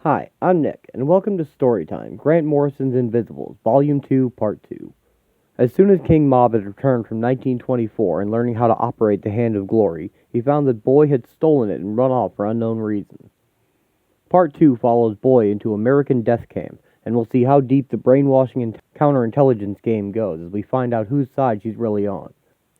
Hi, I'm Nick, and welcome to Storytime, Grant Morrison's Invisibles, Volume 2, Part 2. As soon as King Mob had returned from 1924 and learning how to operate the Hand of Glory, he found that Boy had stolen it and run off for unknown reasons. Part 2 follows Boy into American death camp, and we'll see how deep the brainwashing and counterintelligence game goes as we find out whose side she's really on.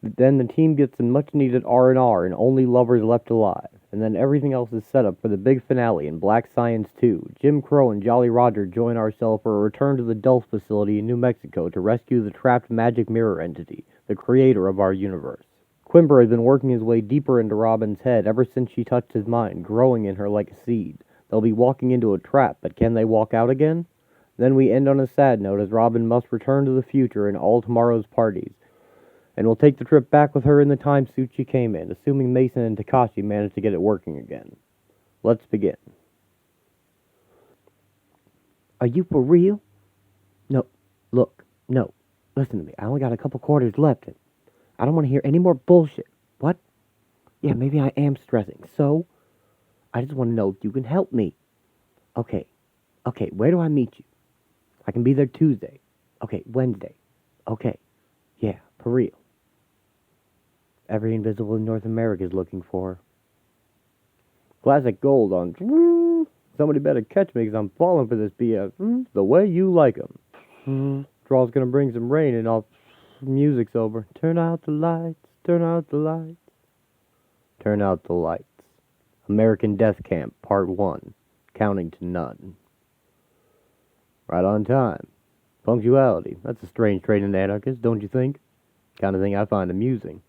Then the team gets some much-needed R&R and Only Lovers Left Alive. And then everything else is set up for the big finale in Black Science 2. Jim Crow and Jolly Roger join Arcel for a return to the Dulce facility in New Mexico to rescue the trapped magic mirror entity, the creator of our universe. Quimper has been working his way deeper into Robin's head ever since she touched his mind, growing in her like a seed. They'll be walking into a trap, but can they walk out again? Then we end on a sad note as Robin must return to the future in all tomorrow's parties, and we'll take the trip back with her in the time suit she came in, assuming Mason and Takashi manage to get it working again. Let's begin. Are you for real? No, look, no. Listen to me. I only got a couple quarters left, and I don't want to hear any more bullshit. What? Yeah, maybe I am stressing. So? I just want to know if you can help me. Okay, where do I meet you? I can be there Tuesday. Okay, Wednesday. Okay, yeah, for real. Every invisible in North America is looking for her. Classic gold on. Somebody better catch me because I'm falling for this BS. The way you like 'em. Draw's gonna bring some rain and all. Music's over. Turn out the lights. Turn out the lights. Turn out the lights. American Death Camp, Part 1. Counting to none. Right on time. Punctuality. That's a strange trait in anarchists, don't you think? Kind of thing I find amusing.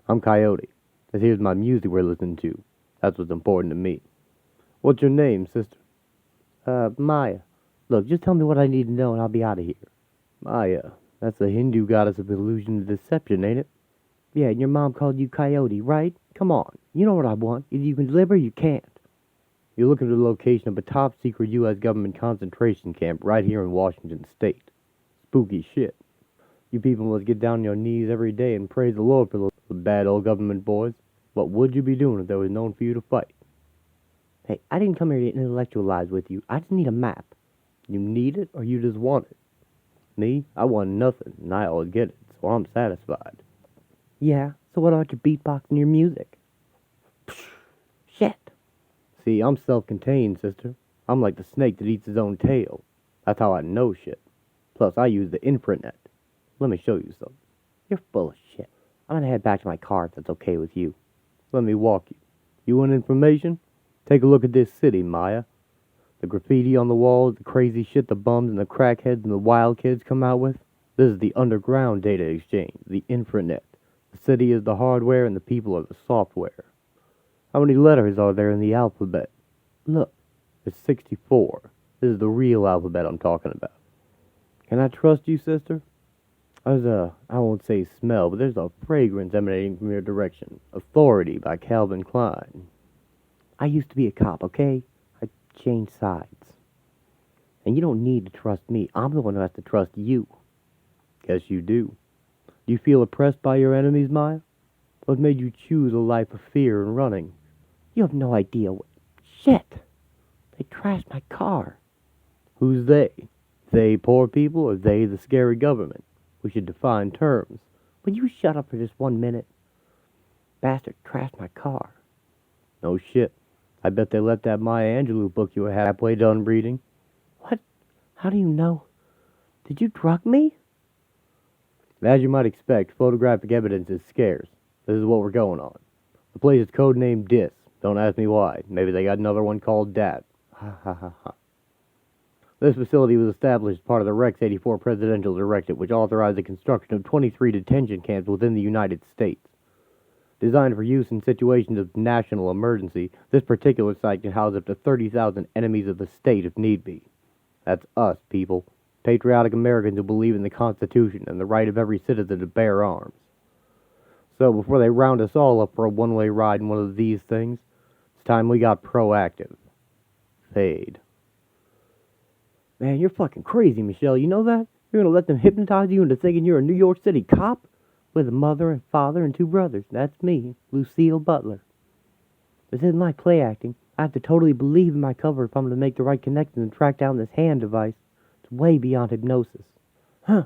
I'm Coyote. This here's my music we're listening to. That's what's important to me. What's your name, sister? Maya. Look, just tell me what I need to know and I'll be out of here. Maya. That's the Hindu goddess of illusion and deception, ain't it? Yeah, and your mom called you Coyote, right? Come on. You know what I want. Either you can deliver or you can't. You're looking for the location of a top-secret U.S. government concentration camp right here in Washington State. Spooky shit. You people must get down on your knees every day and praise the Lord for those bad old government boys. What would you be doing if there was no one for you to fight? Hey, I didn't come here to intellectualize with you. I just need a map. You need it or you just want it? Me? I want nothing, and I always get it, so I'm satisfied. Yeah, so what about your beatbox and your music? Shit. See, I'm self-contained, sister. I'm like the snake that eats his own tail. That's how I know shit. Plus, I use the intranet. Let me show you something. You're full of shit. I'm gonna head back to my car if that's okay with you. Let me walk you. You want information? Take a look at this city, Maya. The graffiti on the walls, the crazy shit the bums and the crackheads and the wild kids come out with. This is the underground data exchange, the intranet. The city is the hardware and the people are the software. How many letters are there in the alphabet? Look, it's 64. This is the real alphabet I'm talking about. Can I trust you, sister? There's I won't say smell, but there's a fragrance emanating from your direction. Authority by Calvin Klein. I used to be a cop, okay? I changed sides. And you don't need to trust me. I'm the one who has to trust you. Guess you do. Do you feel oppressed by your enemies, Maya? What made you choose a life of fear and running? You have no idea what... Shit! They trashed my car. Who's they? They poor people or they the scary government? We should define terms. Will you shut up for just 1 minute? Bastard trashed my car. No shit. I bet they let that Maya Angelou book you were halfway done reading. What? How do you know? Did you drug me? As you might expect, photographic evidence is scarce. This is what we're going on. The place is codenamed Dis. Don't ask me why. Maybe they got another one called Dat. Ha ha ha ha. This facility was established as part of the Rex 84 presidential directive, which authorized the construction of 23 detention camps within the United States. Designed for use in situations of national emergency, this particular site can house up to 30,000 enemies of the state if need be. That's us, people. Patriotic Americans who believe in the Constitution and the right of every citizen to bear arms. So, before they round us all up for a one-way ride in one of these things, it's time we got proactive. Fade. Man, you're fucking crazy, Michelle. You know that? You're gonna let them hypnotize you into thinking you're a New York City cop? With a mother and father and 2 brothers. That's me, Lucille Butler. This isn't like play acting. I have to totally believe in my cover if I'm going to make the right connections and track down this hand device. It's way beyond hypnosis. Huh.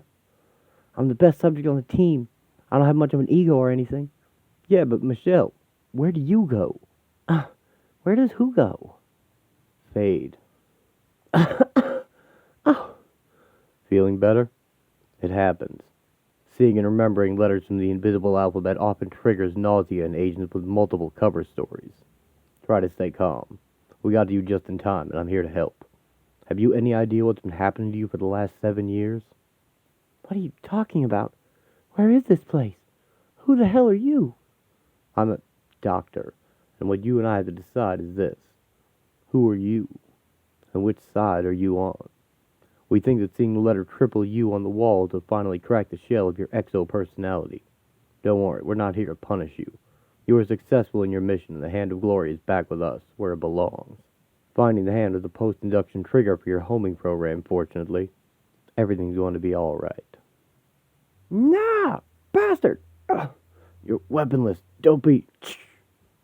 I'm the best subject on the team. I don't have much of an ego or anything. Yeah, but Michelle, where do you go? Where does who go? Fade. Oh. Feeling better? It happens. Seeing and remembering letters from the invisible alphabet often triggers nausea in agents with multiple cover stories. Try to stay calm. We got to you just in time, and I'm here to help. Have you any idea what's been happening to you for the last 7 years? What are you talking about? Where is this place? Who the hell are you? I'm a doctor, and what you and I have to decide is this. Who are you? And which side are you on? We think that seeing the letter triple U on the wall will finally crack the shell of your exo-personality. Don't worry, we're not here to punish you. You were successful in your mission, and the Hand of Glory is back with us, where it belongs. Finding the hand is a post-induction trigger for your homing program, fortunately. Everything's going to be all right. Nah! Bastard! You're weaponless. Don't be...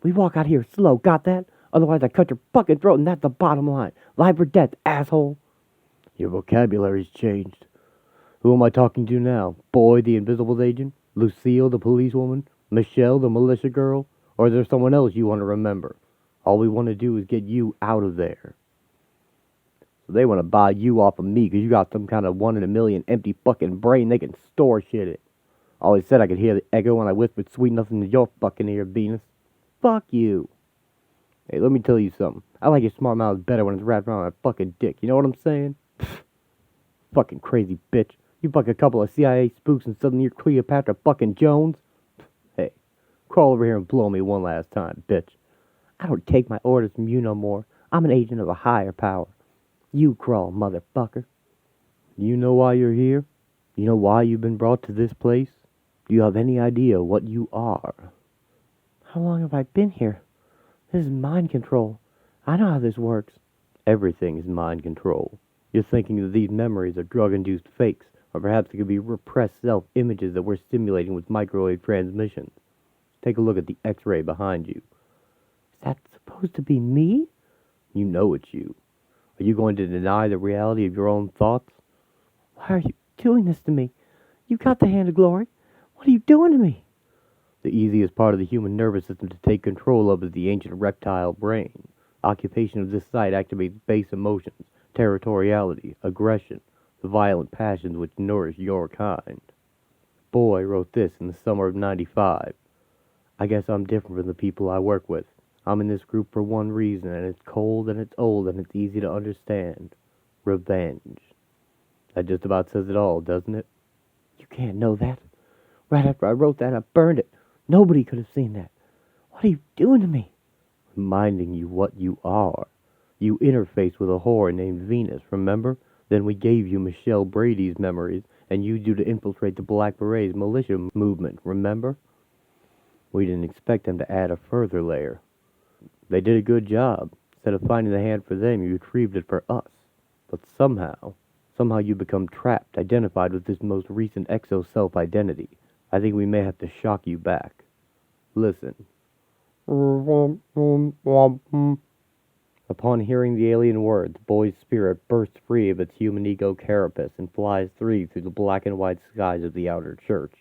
We walk out here slow, got that? Otherwise I cut your fucking throat, and that's the bottom line. Life or death, asshole. Your vocabulary's changed. Who am I talking to now? Boy, the invisible agent? Lucille, the policewoman? Michelle, the militia girl? Or is there someone else you want to remember? All we want to do is get you out of there. So they want to buy you off of me because you got some kind of 1 in a million empty fucking brain they can store shit in. Always said I could hear the echo when I whispered sweet nothing to your fucking ear, Venus. Fuck you. Hey, let me tell you something. I like your smart mouth better when it's wrapped around my fucking dick. You know what I'm saying? Fucking crazy bitch. You fuck a couple of CIA spooks and suddenly you're Cleopatra fucking Jones? Hey, crawl over here and blow me one last time, bitch. I don't take my orders from you no more. I'm an agent of a higher power. You crawl, motherfucker. You know why you're here? You know why you've been brought to this place? Do you have any idea what you are? How long have I been here? This is mind control. I know how this works. Everything is mind control. You're thinking that these memories are drug-induced fakes, or perhaps it could be repressed self-images that we're stimulating with microwave transmissions. Take a look at the X-ray behind you. Is that supposed to be me? You know it's you. Are you going to deny the reality of your own thoughts? Why are you doing this to me? You got the Hand of Glory. What are you doing to me? The easiest part of the human nervous system to take control of is the ancient reptile brain. Occupation of this site activates base emotions, territoriality, aggression, the violent passions which nourish your kind. Boy wrote this in the summer of '95. I guess I'm different from the people I work with. I'm in this group for one reason, and it's cold and it's old and it's easy to understand. Revenge. That just about says it all, doesn't it? You can't know that. Right after I wrote that, I burned it. Nobody could have seen that. What are you doing to me? Reminding you what you are. You interfaced with a whore named Venus, remember? Then we gave you Michelle Brady's memories, and used you to infiltrate the Black Berets militia movement, remember? We didn't expect them to add a further layer. They did a good job. Instead of finding the hand for them, you retrieved it for us. But somehow you become trapped, identified with this most recent exo-self-identity. I think we may have to shock you back. Listen. Upon hearing the alien words, Boy's spirit bursts free of its human ego carapace and flies free through the black and white skies of the outer church.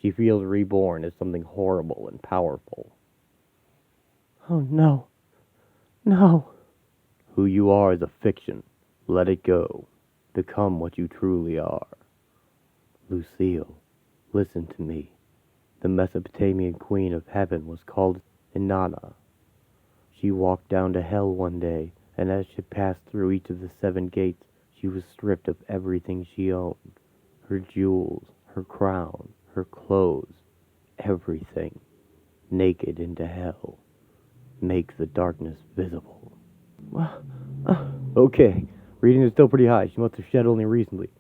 She feels reborn as something horrible and powerful. Oh, no. No. Who you are is a fiction. Let it go. Become what you truly are. Lucille, listen to me. The Mesopotamian queen of heaven was called Inanna. She walked down to hell one day, and as she passed through each of the 7 gates, she was stripped of everything she owned. Her jewels, her crown, her clothes, everything. Naked into hell. Make the darkness visible. Okay, reading is still pretty high. She must have shed only recently.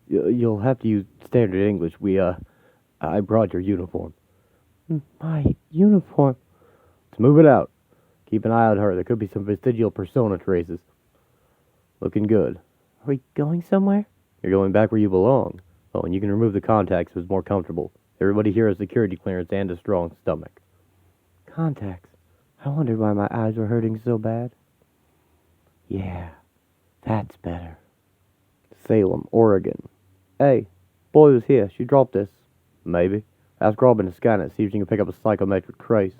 You'll have to use standard English. I brought your uniform. My uniform? Let's move it out. Keep an eye on her. There could be some vestigial persona traces. Looking good. Are we going somewhere? You're going back where you belong. Oh, and you can remove the contacts if it's more comfortable. Everybody here has security clearance and a strong stomach. Contacts? I wondered why my eyes were hurting so bad. Yeah, that's better. Salem, Oregon. Hey, boy was here. She dropped this. Maybe. Ask Robin to scan it, see if she can pick up a psychometric trace.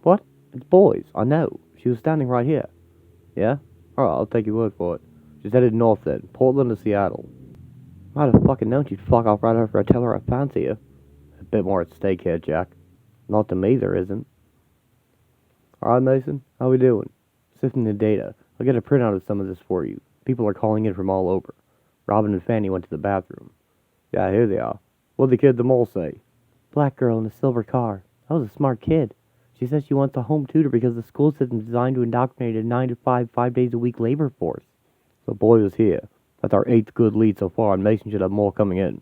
What? It's boys. I know. She was standing right here. Yeah? Alright, I'll take your word for it. She's headed north then. Portland to Seattle. Might have fucking known she'd fuck off right after I tell her I fancy her. A bit more at stake here, Jack. Not to me, there isn't. Alright, Mason. How we doing? Sifting the data. I'll get a printout of some of this for you. People are calling in from all over. Robin and Fanny went to the bathroom. Yeah, here they are. What'd the kid at the mall say? Black girl in a silver car. That was a smart kid. She says she wants a home tutor because the school system is designed to indoctrinate a 9 to 5, 5 days a week labor force. The boy was here. That's our 8th good lead so far, and Mason should have more coming in.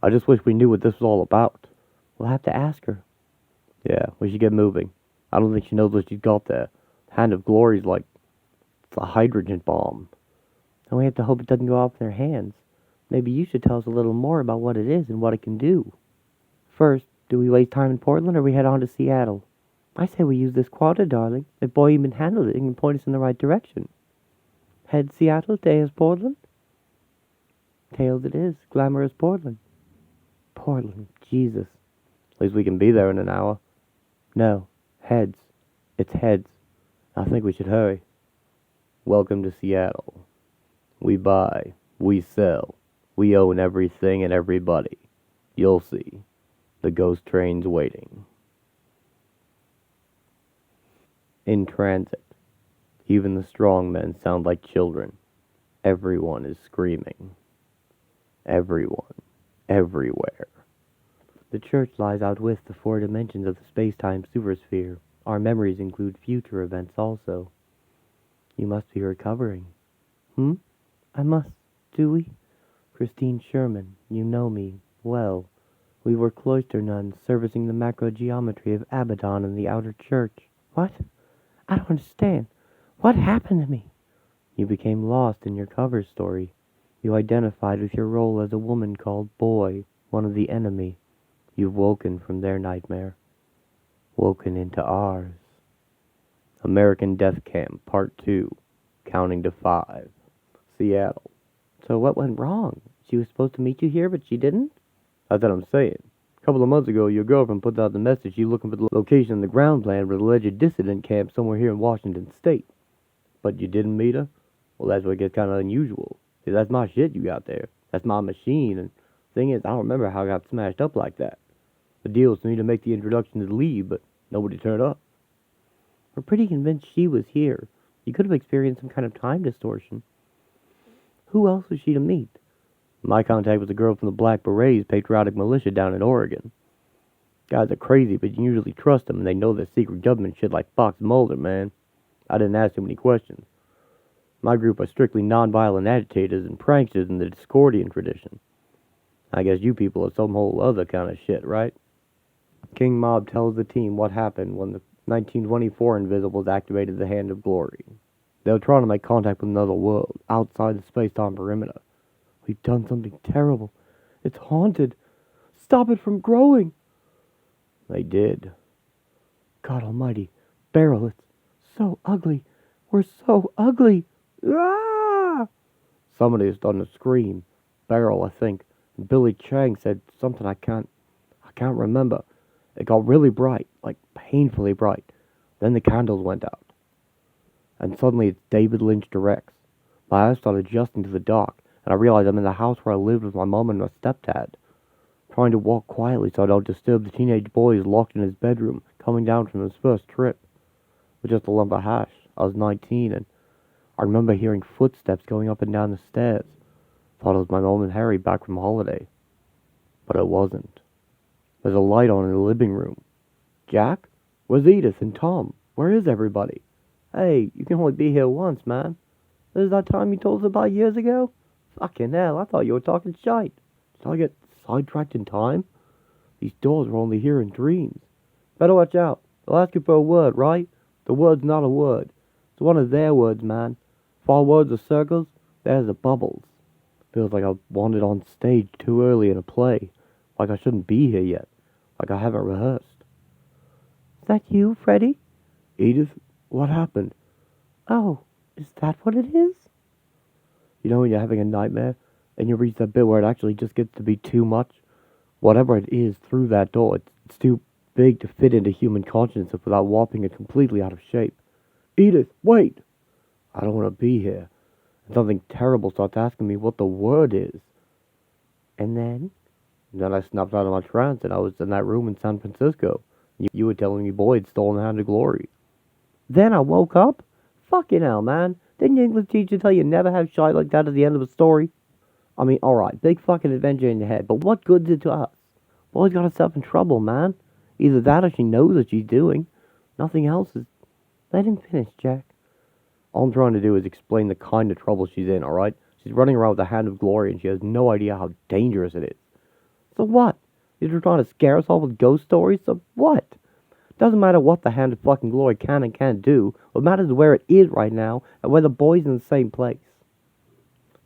I just wish we knew what this was all about. We'll have to ask her. Yeah, we should get moving. I don't think she knows what she's got there. Hand of Glory's like it's a hydrogen bomb. And we have to hope it doesn't go off in their hands. Maybe you should tell us a little more about what it is and what it can do. First, do we waste time in Portland or we head on to Seattle? I say we use this quota, darling. If boy even handles it, he can point us in the right direction. Head Seattle, tails Portland? Tails it is, glamorous Portland. Portland, Jesus. At least we can be there in an hour. No, heads. It's heads. I think we should hurry. Welcome to Seattle. We buy, we sell, we own everything and everybody. You'll see. The ghost train's waiting. In transit. Even the strong men sound like children. Everyone is screaming. Everyone. Everywhere. The church lies out with the 4 dimensions of the space-time supersphere. Our memories include future events also. You must be recovering. I must, do we? Christine Sherman, you know me well. We were cloister nuns servicing the macrogeometry of Abaddon in the outer church. What? I don't understand. What happened to me? You became lost in your cover story. You identified with your role as a woman called Boy, one of the enemy. You've woken from their nightmare. Woken into ours. American Death Camp, Part 2. Counting to 5. Seattle. So what went wrong? She was supposed to meet you here, but she didn't? That's what I'm saying. A couple of months ago, your girlfriend put out the message she's looking for the location in the ground plan for the alleged dissident camp somewhere here in Washington State. But you didn't meet her? Well, that's what gets kind of unusual. See, that's my shit you got there. That's my machine, and thing is, I don't remember how I got smashed up like that. The deal was for me to make the introduction to the lead, but nobody turned up. We're pretty convinced she was here. You could have experienced some kind of time distortion. Who else was she to meet? My contact was a girl from the Black Berets patriotic militia down in Oregon. Guys are crazy, but you usually trust them, and they know their secret government shit like Fox Mulder, man. I didn't ask too many questions. My group are strictly non-violent agitators and pranksters in the Discordian tradition. I guess you people are some whole other kind of shit, right? King Mob tells the team what happened when the 1924 Invisibles activated the Hand of Glory. They were trying to make contact with another world, outside the space-time perimeter. We've done something terrible. It's haunted. Stop it from growing. They did. God almighty. Beryl, it's so ugly. We're so ugly. Ah! Somebody is starting to scream. Beryl, I think. And Billy Chang said something I can't remember. It got really bright, like painfully bright. Then the candles went out. And suddenly it's David Lynch directs. My eyes started adjusting to the dark, and I realized I'm in the house where I lived with my mom and my stepdad. Trying to walk quietly so I don't disturb the teenage boy who's locked in his bedroom, coming down from his first trip. With just a lump of hash. I was 19, and I remember hearing footsteps going up and down the stairs. Thought it was my mom and Harry back from holiday. But it wasn't. There's a light on in the living room. Jack? Where's Edith and Tom? Where is everybody? Hey, you can only be here once, man. This is that time you told us about years ago? Fucking hell, I thought you were talking shite. Did I get sidetracked in time? These doors were only here in dreams. Better watch out. They'll ask you for a word, right? The word's not a word. It's one of their words, man. 4 words are circles, there's the bubbles. Feels like I wandered on stage too early in a play. Like I shouldn't be here yet. Like I haven't rehearsed. Is that you, Freddy? Edith, what happened? Oh, is that what it is? You know when you're having a nightmare, and you reach that bit where it actually just gets to be too much? Whatever it is through that door, it's too big to fit into human consciousness without warping it completely out of shape. Edith, wait! I don't want to be here. And something terrible starts asking me what the word is. And then I snapped out of my trance and I was in that room in San Francisco. You were telling me Boyd had stolen the Hand of Glory. Then I woke up? Fucking hell, man. Didn't your English teacher tell you never have shit like that at the end of a story? I mean, alright, big fucking adventure in your head, but what good's it to us? Boyd's got herself in trouble, man. Either that or she knows what she's doing. Nothing else is... Let him finish, Jack. All I'm trying to do is explain the kind of trouble she's in, alright? She's running around with the Hand of Glory and she has no idea how dangerous it is. So what? You're just trying to scare us all with ghost stories? So what? Doesn't matter what the Hand of fucking Glory can and can't do. What matters is where it is right now and whether Boyd's in the same place.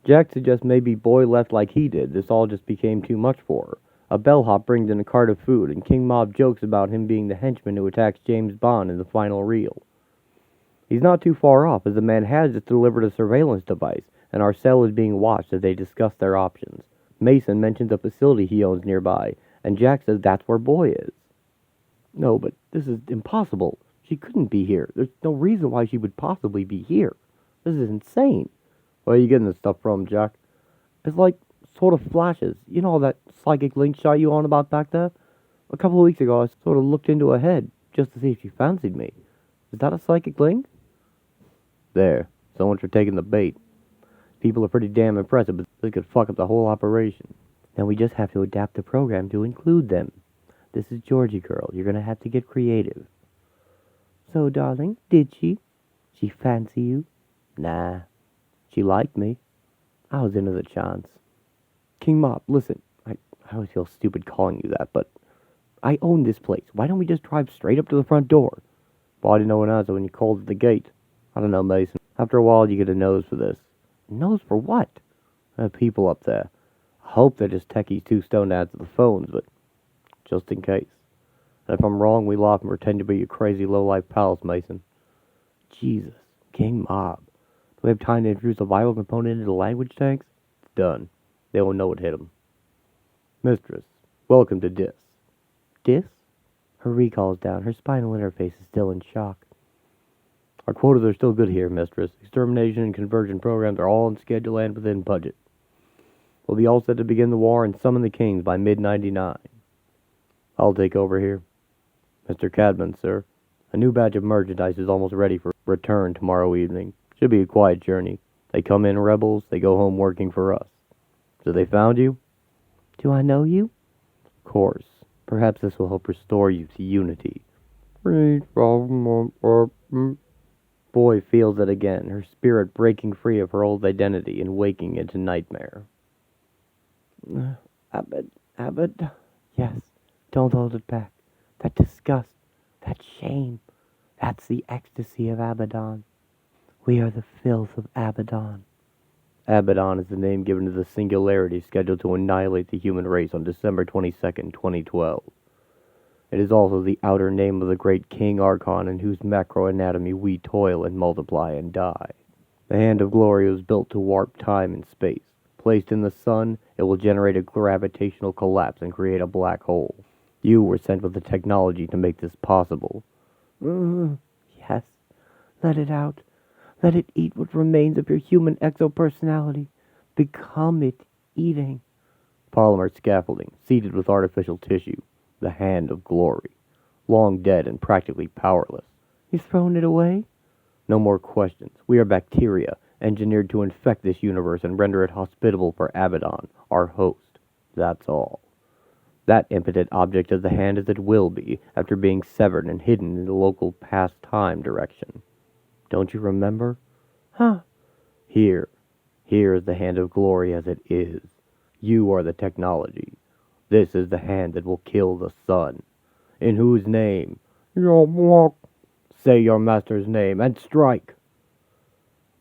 Jack suggests maybe Boyd left like he did. This all just became too much for her. A bellhop brings in a cart of food, and King Mob jokes about him being the henchman who attacks James Bond in the final reel. He's not too far off, as the man has just delivered a surveillance device, and our cell is being watched as they discuss their options. Mason mentions a facility he owns nearby, and Jack says that's where Boy is. No, but this is impossible. She couldn't be here. There's no reason why she would possibly be here. This is insane. Where are you getting this stuff from, Jack? It's like sort of flashes. You know that psychic link shot you on about back there? A couple of weeks ago, I sort of looked into her head just to see if she fancied me. Is that a psychic link? There. So much for taking the bait. People are pretty damn impressive, but this could fuck up the whole operation. Then we just have to adapt the program to include them. This is Georgie girl. You're gonna have to get creative. So, darling, did she? She fancy you? Nah. She liked me. I was into the chance. King Mop, listen. I always feel stupid calling you that, but I own this place. Why don't we just drive straight up to the front door? Why didn't no one answer when you called at the gate? I don't know, Mason. After a while, you get a nose for this. A nose for what? There are people up there. I hope they're just techies too stoned to answer the phones, but just in case. And if I'm wrong, we laugh and pretend to be your crazy low-life pals, Mason. Jesus. King Mob. Do we have time to introduce a viral component into the language tanks? It's done. They won't know what hit them. Mistress, welcome to Dis. Dis? Her recall's down. Her spinal interface is still in shock. Our quotas are still good here, Mistress. Extermination and conversion programs are all on schedule and within budget. We'll be all set to begin the war and summon the kings by mid-99. I'll take over here. Mr. Cadman, sir. A new batch of merchandise is almost ready for return tomorrow evening. Should be a quiet journey. They come in rebels, they go home working for us. So they found you? Do I know you? Of course. Perhaps this will help restore you to unity. Boy feels it again, her spirit breaking free of her old identity and waking into nightmare. Abbott? Yes, don't hold it back. That disgust, that shame, that's the ecstasy of Abaddon. We are the filth of Abaddon. Abaddon is the name given to the singularity scheduled to annihilate the human race on December 22nd, 2012. It is also the outer name of the great King Archon in whose macroanatomy we toil and multiply and die. The Hand of Glory was built to warp time and space. Placed in the sun, it will generate a gravitational collapse and create a black hole. You were sent with the technology to make this possible. Yes. Let it out. Let it eat what remains of your human exopersonality. Become it eating. Polymer scaffolding, seeded with artificial tissue. The Hand of Glory. Long dead and practically powerless. You've thrown it away? No more questions. We are bacteria, engineered to infect this universe and render it hospitable for Abaddon, our host. That's all. That impotent object of the hand as it will be, after being severed and hidden in the local past-time direction. Don't you remember? Huh. Here is the Hand of Glory as it is. You are the technology. This is the hand that will kill the sun. In whose name? Say your master's name and strike.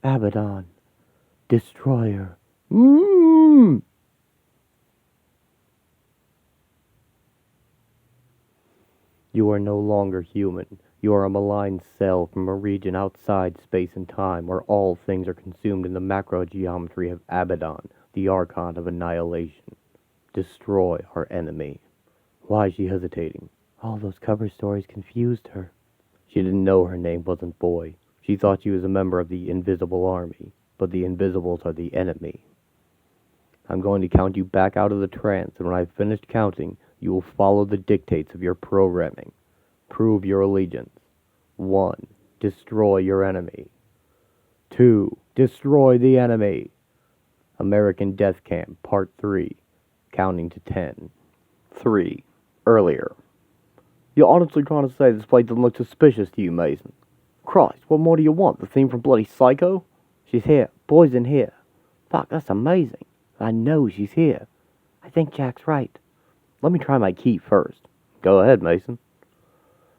Abaddon. Destroyer. You are no longer human. You are a malign cell from a region outside space and time, where all things are consumed in the macrogeometry of Abaddon, the archon of annihilation. Destroy our enemy. Why is she hesitating? All those cover stories confused her. She didn't know her name wasn't Boy. She thought she was a member of the Invisible Army, but the Invisibles are the enemy. I'm going to count you back out of the trance, and when I've finished counting, you will follow the dictates of your programming. Prove your allegiance. 1. Destroy your enemy. 2. Destroy the enemy. American Death Camp, Part 3. Counting to 10. 3. Earlier. You're honestly trying to say this place doesn't look suspicious to you, Mason? Christ, what more do you want? The theme from bloody Psycho? She's here. Boy's in here. Fuck, that's amazing. I know she's here. I think Jack's right. Let me try my key first. Go ahead, Mason.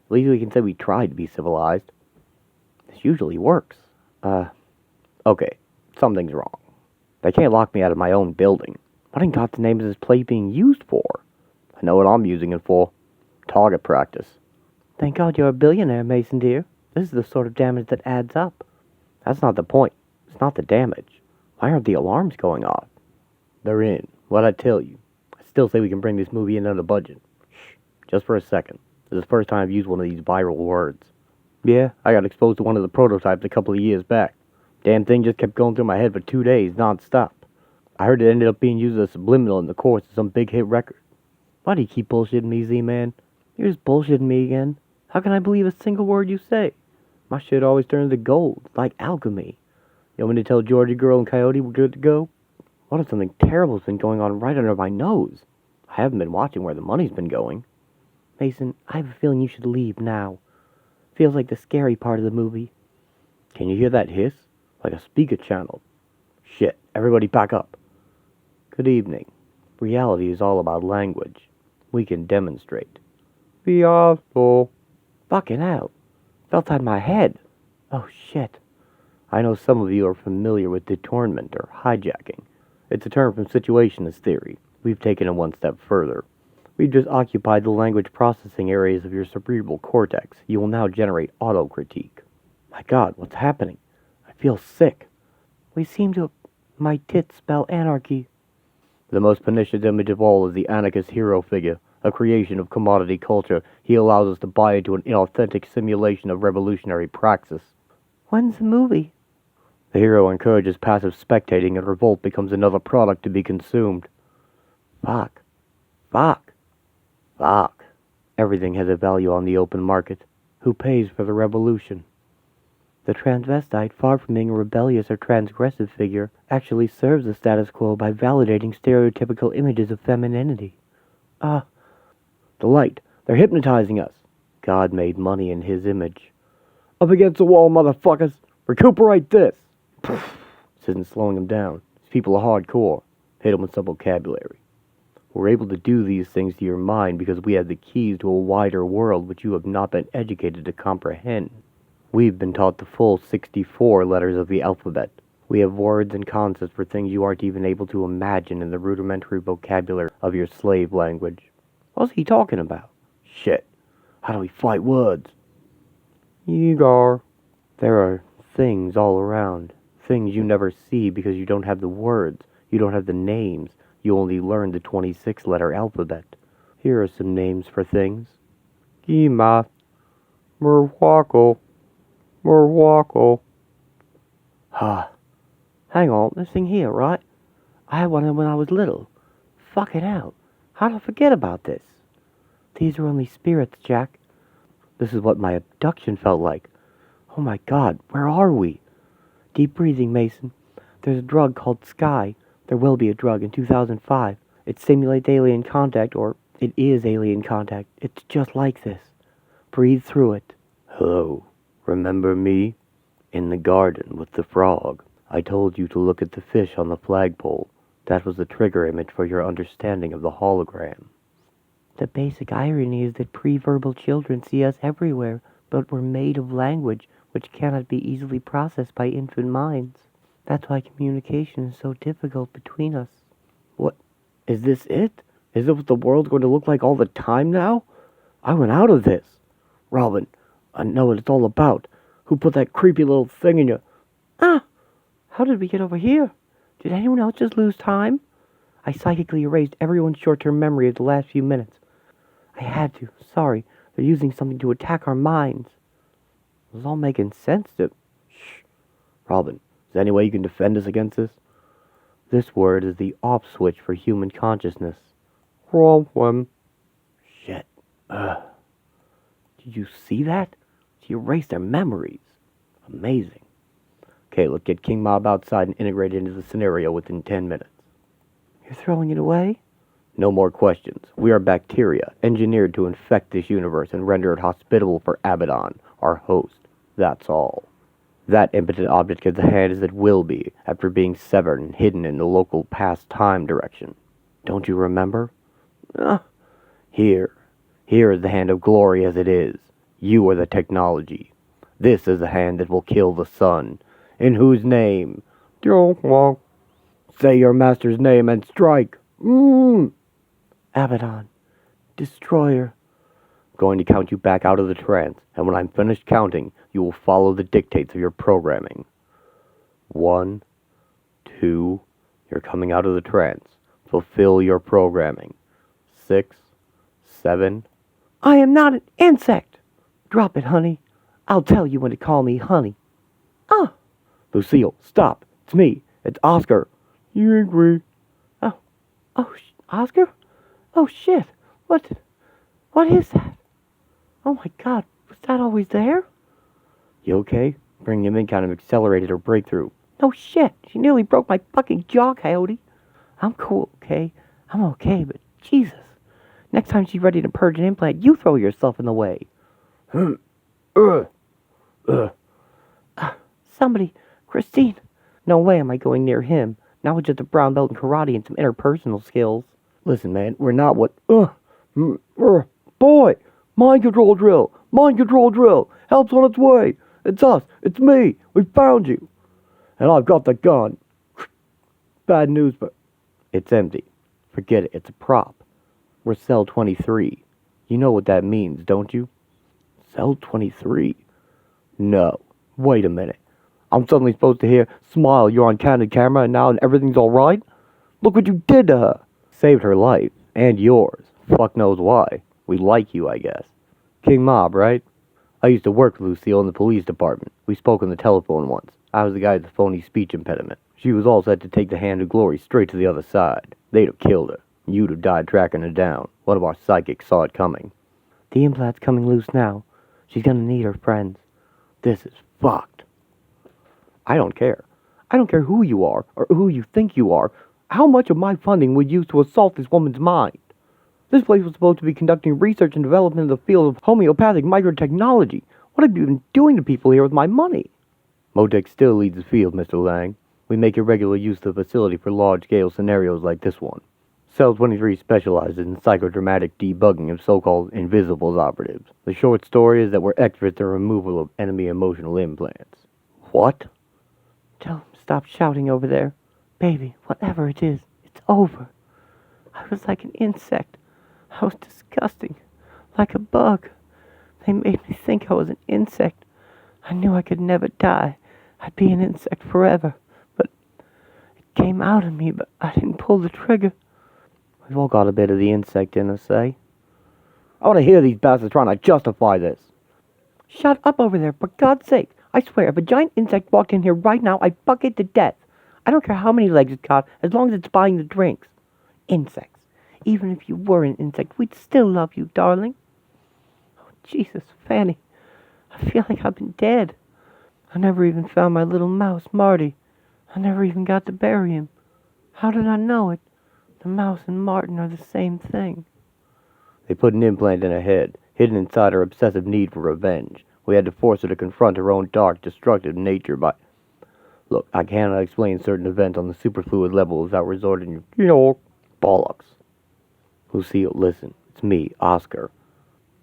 At least we can say we tried to be civilized. This usually works. Okay. Something's wrong. They can't lock me out of my own building. What in God's name is this place being used for? I know what I'm using it for. Target practice. Thank God you're a billionaire, Mason dear. This is the sort of damage that adds up. That's not the point. It's not the damage. Why aren't the alarms going off? They're in. What'd I tell you? I still say we can bring this movie in under budget. Shh. Just for a second. This is the first time I've used one of these viral words. Yeah, I got exposed to one of the prototypes a couple of years back. Damn thing just kept going through my head for 2 days, non-stop. I heard it ended up being used as a subliminal in the course of some big hit record. Why do you keep bullshitting me, Z-Man? You're just bullshitting me again. How can I believe a single word you say? My shit always turns to gold, like alchemy. You want me to tell Georgie Girl and Coyote we're good to go? What if something terrible's been going on right under my nose? I haven't been watching where the money's been going. Mason, I have a feeling you should leave now. Feels like the scary part of the movie. Can you hear that hiss? Like a speaker channel. Shit, everybody back up. Good evening. Reality is all about language. We can demonstrate. Be awful. Fucking hell. Fell outside my head. Oh shit. I know some of you are familiar with detournement or hijacking. It's a term from situationist theory. We've taken it one step further. We've just occupied the language processing areas of your cerebral cortex. You will now generate auto-critique. My God, what's happening? I feel sick. We seem to... My tits spell anarchy. The most pernicious image of all is the anarchist hero figure, a creation of commodity culture. He allows us to buy into an inauthentic simulation of revolutionary praxis. When's the movie? The hero encourages passive spectating, and revolt becomes another product to be consumed. Fuck. Fuck. Fuck. Everything has a value on the open market. Who pays for the revolution? The transvestite, far from being a rebellious or transgressive figure, actually serves the status quo by validating stereotypical images of femininity. The light. They're hypnotizing us. God made money in his image. Up against the wall, motherfuckers! Recuperate this! This isn't slowing them down. These people are hardcore. Hit them with some vocabulary. We're able to do these things to your mind because we have the keys to a wider world which you have not been educated to comprehend. We've been taught the full 64 letters of the alphabet. We have words and concepts for things you aren't even able to imagine in the rudimentary vocabulary of your slave language. What's he talking about? Shit. How do we fight words? Igor. There are things all around. Things you never see because you don't have the words. You don't have the names. You only learn the 26-letter alphabet. Here are some names for things. Gima. Merwakle. Merwakle. Hang on, this thing here, right? I had one when I was little. Fuck it out. How'd I forget about this? These are only spirits, Jack. This is what my abduction felt like. Oh my God, where are we? Deep breathing, Mason. There's a drug called Sky. There will be a drug in 2005. It simulates alien contact, or it is alien contact. It's just like this. Breathe through it. Hello. Remember me? In the garden with the frog. I told you to look at the fish on the flagpole. That was the trigger image for your understanding of the hologram. The basic irony is that pre-verbal children see us everywhere, but we're made of language which cannot be easily processed by infant minds. That's why communication is so difficult between us. What? Is this it? Is this what the world's going to look like all the time now? I went out of this. Robin, I know what it's all about. Who put that creepy little thing in you? Ah! How did we get over here? Did anyone else just lose time? I psychically erased everyone's short-term memory of the last few minutes. I had to. Sorry. They're using something to attack our minds. It was all making sense to... Shh. Robin, is there any way you can defend us against this? This word is the off switch for human consciousness. Wrong one. Shit. Ugh. Did you see that? She erased their memories. Amazing. Okay, let's get King Mob outside and integrate it into the scenario within 10 minutes. You're throwing it away? No more questions. We are bacteria, engineered to infect this universe and render it hospitable for Abaddon, our host. That's all. That impotent object is the hand as it will be, after being severed and hidden in the local past time direction. Don't you remember? Here is the hand of glory as it is. You are the technology. This is the hand that will kill the sun. In whose name? Say your master's name and strike. Abaddon. Destroyer. Going to count you back out of the trance, and when I'm finished counting, you will follow the dictates of your programming. 1, 2, you're coming out of the trance. Fulfill your programming. 6, 7. I am not an insect. Drop it, honey. I'll tell you when to call me honey. Lucille, stop. It's me. It's Oscar. You agree? Oscar? Oh, shit. What is that? Oh, my God. Was that always there? You okay? Bringing him in kind of accelerated her breakthrough. No shit. She nearly broke my fucking jaw, Coyote. I'm cool, okay? I'm okay, but Jesus. Next time she's ready to purge an implant, you throw yourself in the way. Somebody. Christine. No way am I going near him. Not with just a brown belt in karate and some interpersonal skills. Listen, man, we're not what... Boy! Mind control drill! Mind control drill! Help's on its way! It's us! It's me! We found you! And I've got the gun. Bad news, but... It's empty. Forget it, it's a prop. We're cell 23. You know what that means, don't you? Cell 23? No. Wait a minute. I'm suddenly supposed to hear, smile, you're on candid camera and now everything's alright? Look what you did to her! Saved her life. And yours. Fuck knows why. We like you, I guess. King Mob, right? I used to work with Lucille in the police department. We spoke on the telephone once. I was the guy with the phony speech impediment. She was all set to take the hand of glory straight to the other side. They'd have killed her. You'd have died tracking her down. One of our psychics saw it coming. The implant's coming loose now. She's gonna need her friends. This is fucked. I don't care. I don't care who you are, or who you think you are. How much of my funding would use to assault this woman's mind? This place was supposed to be conducting research and development in the field of homeopathic microtechnology. What have you been doing to people here with my money? Modex still leads the field, Mr. Lang. We make irregular use of the facility for large-scale scenarios like this one. Cell 23 specializes in psychodramatic debugging of so-called invisibles operatives. The short story is that we're experts in removal of enemy emotional implants. What? Tell him stop shouting over there. Baby, whatever it is, it's over. I was like an insect. I was disgusting. Like a bug. They made me think I was an insect. I knew I could never die. I'd be an insect forever. But it came out of me, but I didn't pull the trigger. We've all got a bit of the insect in us, eh? I want to hear these bastards trying to justify this. Shut up over there, for God's sake. I swear, if a giant insect walked in here right now, I'd fuck it to death. I don't care how many legs it's got, as long as it's buying the drinks. Insects. Even if you were an insect, we'd still love you, darling. Oh, Jesus, Fanny. I feel like I've been dead. I never even found my little mouse, Marty. I never even got to bury him. How did I know it? The mouse and Martin are the same thing. They put an implant in her head, hidden inside her obsessive need for revenge. We had to force her to confront her own dark, destructive nature by... Look, I cannot explain certain events on the superfluid level without resorting to, bollocks. Lucille, listen. It's me, Oscar.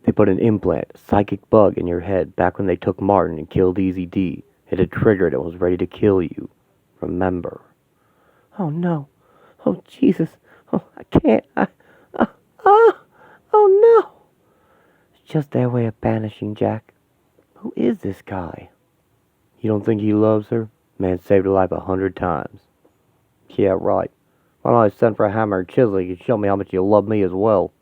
They put an implant, a psychic bug, in your head back when they took Martin and killed Easy D. It had triggered and was ready to kill you. Remember. Oh, no. Oh, Jesus. Oh, I can't. Oh, no. It's just their way of banishing Jack. Who is this guy? You don't think he loves her? Man saved her life 100 times. Yeah, right. Why don't I send for a hammer and chisel? You can show me how much you love me as well.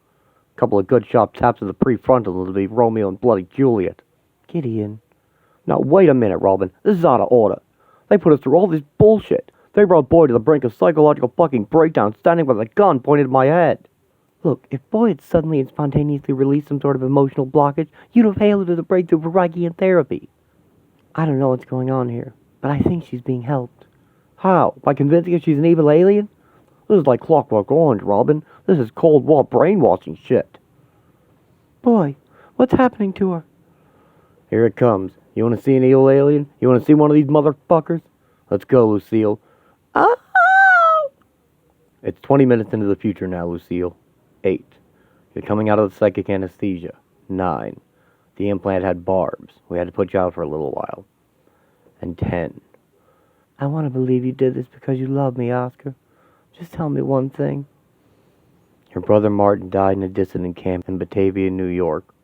A couple of good sharp taps of the prefrontal will be Romeo and bloody Juliet. Gideon. Now, wait a minute, Robin. This is out of order. They put us through all this bullshit. They brought Boy to the brink of psychological fucking breakdown, standing with a gun pointed at my head. Look, if Boy had suddenly and spontaneously released some sort of emotional blockage, you'd have hailed it as a breakthrough for Reiki and therapy. I don't know what's going on here, but I think she's being helped. How? By convincing her she's an evil alien? This is like Clockwork Orange, Robin. This is Cold War brainwashing shit. Boy, what's happening to her? Here it comes. You want to see an evil alien? You want to see one of these motherfuckers? Let's go, Lucille. Oh! It's 20 minutes into the future now, Lucille. 8. You're coming out of the psychic anesthesia. 9. The implant had barbs. We had to put you out for a little while. And 10. I want to believe you did this because you love me, Oscar. Just tell me one thing. Your brother Martin died in a dissident camp in Batavia, New York.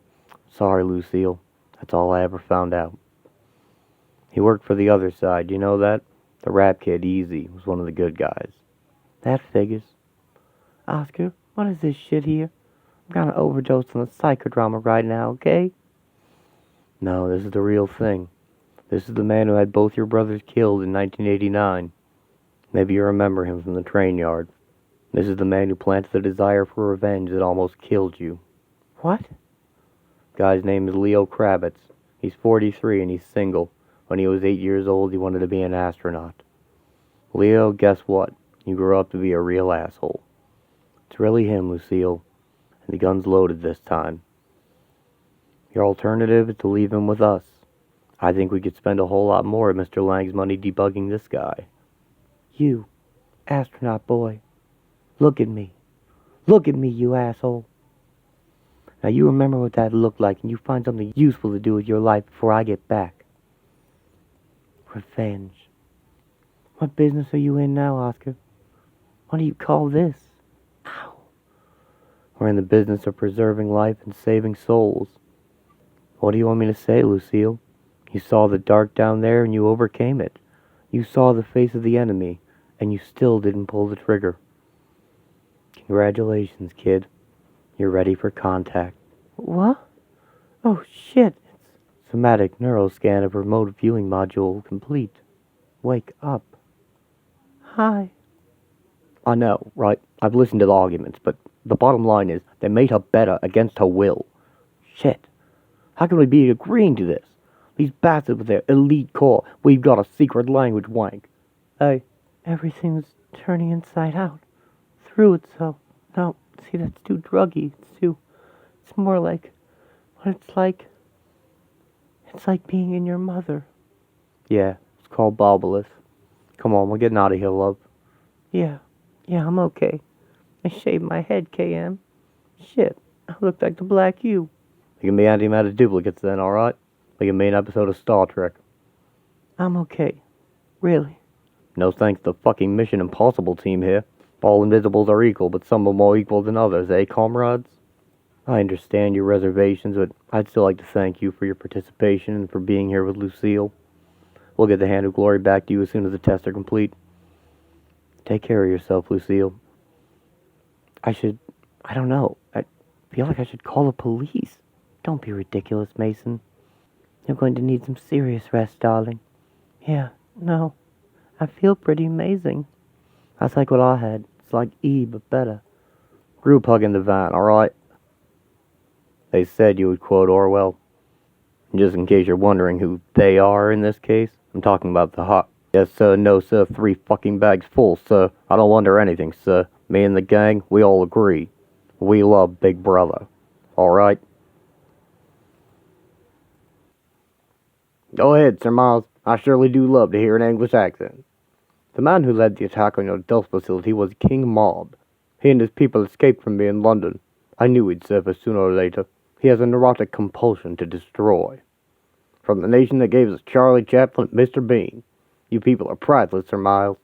Sorry, Lucille. That's all I ever found out. He worked for the other side, you know that? The rap kid, Easy, was one of the good guys. That figures. Oscar, what is this shit here? I'm kind of overdosed on a psychodrama right now, okay? No, this is the real thing. This is the man who had both your brothers killed in 1989. Maybe you remember him from the train yard. This is the man who planted the desire for revenge that almost killed you. What? Guy's name is Leo Kravitz. He's 43 and he's single. When he was 8 years old, he wanted to be an astronaut. Leo, guess what? You grew up to be a real asshole. It's really him, Lucille. And the gun's loaded this time. Your alternative is to leave him with us. I think we could spend a whole lot more of Mr. Lang's money debugging this guy. You, astronaut boy. Look at me. Look at me, you asshole. Now you remember what that looked like and you find something useful to do with your life before I get back. Revenge. What business are you in now, Oscar? What do you call this? Ow. We're in the business of preserving life and saving souls. What do you want me to say, Lucille? You saw the dark down there and you overcame it. You saw the face of the enemy and you still didn't pull the trigger. Congratulations, kid. You're ready for contact. What? Oh, shit. Somatic neuroscan of remote viewing module complete. Wake up. Hi. I know, right? I've listened to the arguments, but the bottom line is they made her better against her will. Shit. How can we be agreeing to this? These bastards with their elite core, we've got a secret language wank. Hey, everything's turning inside out. Through itself. No, see, that's too druggy. It's more like what it's like. It's like being in your mother. Yeah, it's called Balbalus. Come on, we're getting out of here, love. Yeah, I'm okay. I shaved my head, KM. Shit, I look like the Black U. We can be antimatter duplicates then, alright? Like a main episode of Star Trek. I'm okay. Really. No thanks to the fucking Mission Impossible team here. All invisibles are equal, but some are more equal than others, eh, comrades? I understand your reservations, but I'd still like to thank you for your participation and for being here with Lucille. We'll get the Hand of Glory back to you as soon as the tests are complete. Take care of yourself, Lucille. I don't know. I feel like I should call the police. Don't be ridiculous, Mason. You're going to need some serious rest, darling. Yeah, no. I feel pretty amazing. That's like what I had. It's like E, but better. Group hug in the van, alright? They said you would quote Orwell. Just in case you're wondering who they are in this case, I'm talking about the hot. Yes, sir, no, sir, 3 fucking bags full, sir. I don't wonder anything, sir. Me and the gang, we all agree. We love Big Brother. Alright? Go ahead, Sir Miles. I surely do love to hear an English accent. The man who led the attack on your Dulce facility was King Mob. He and his people escaped from me in London. I knew he'd surface sooner or later. He has a neurotic compulsion to destroy. From the nation that gave us Charlie Chaplin and Mr. Bean. You people are priceless, Sir Miles.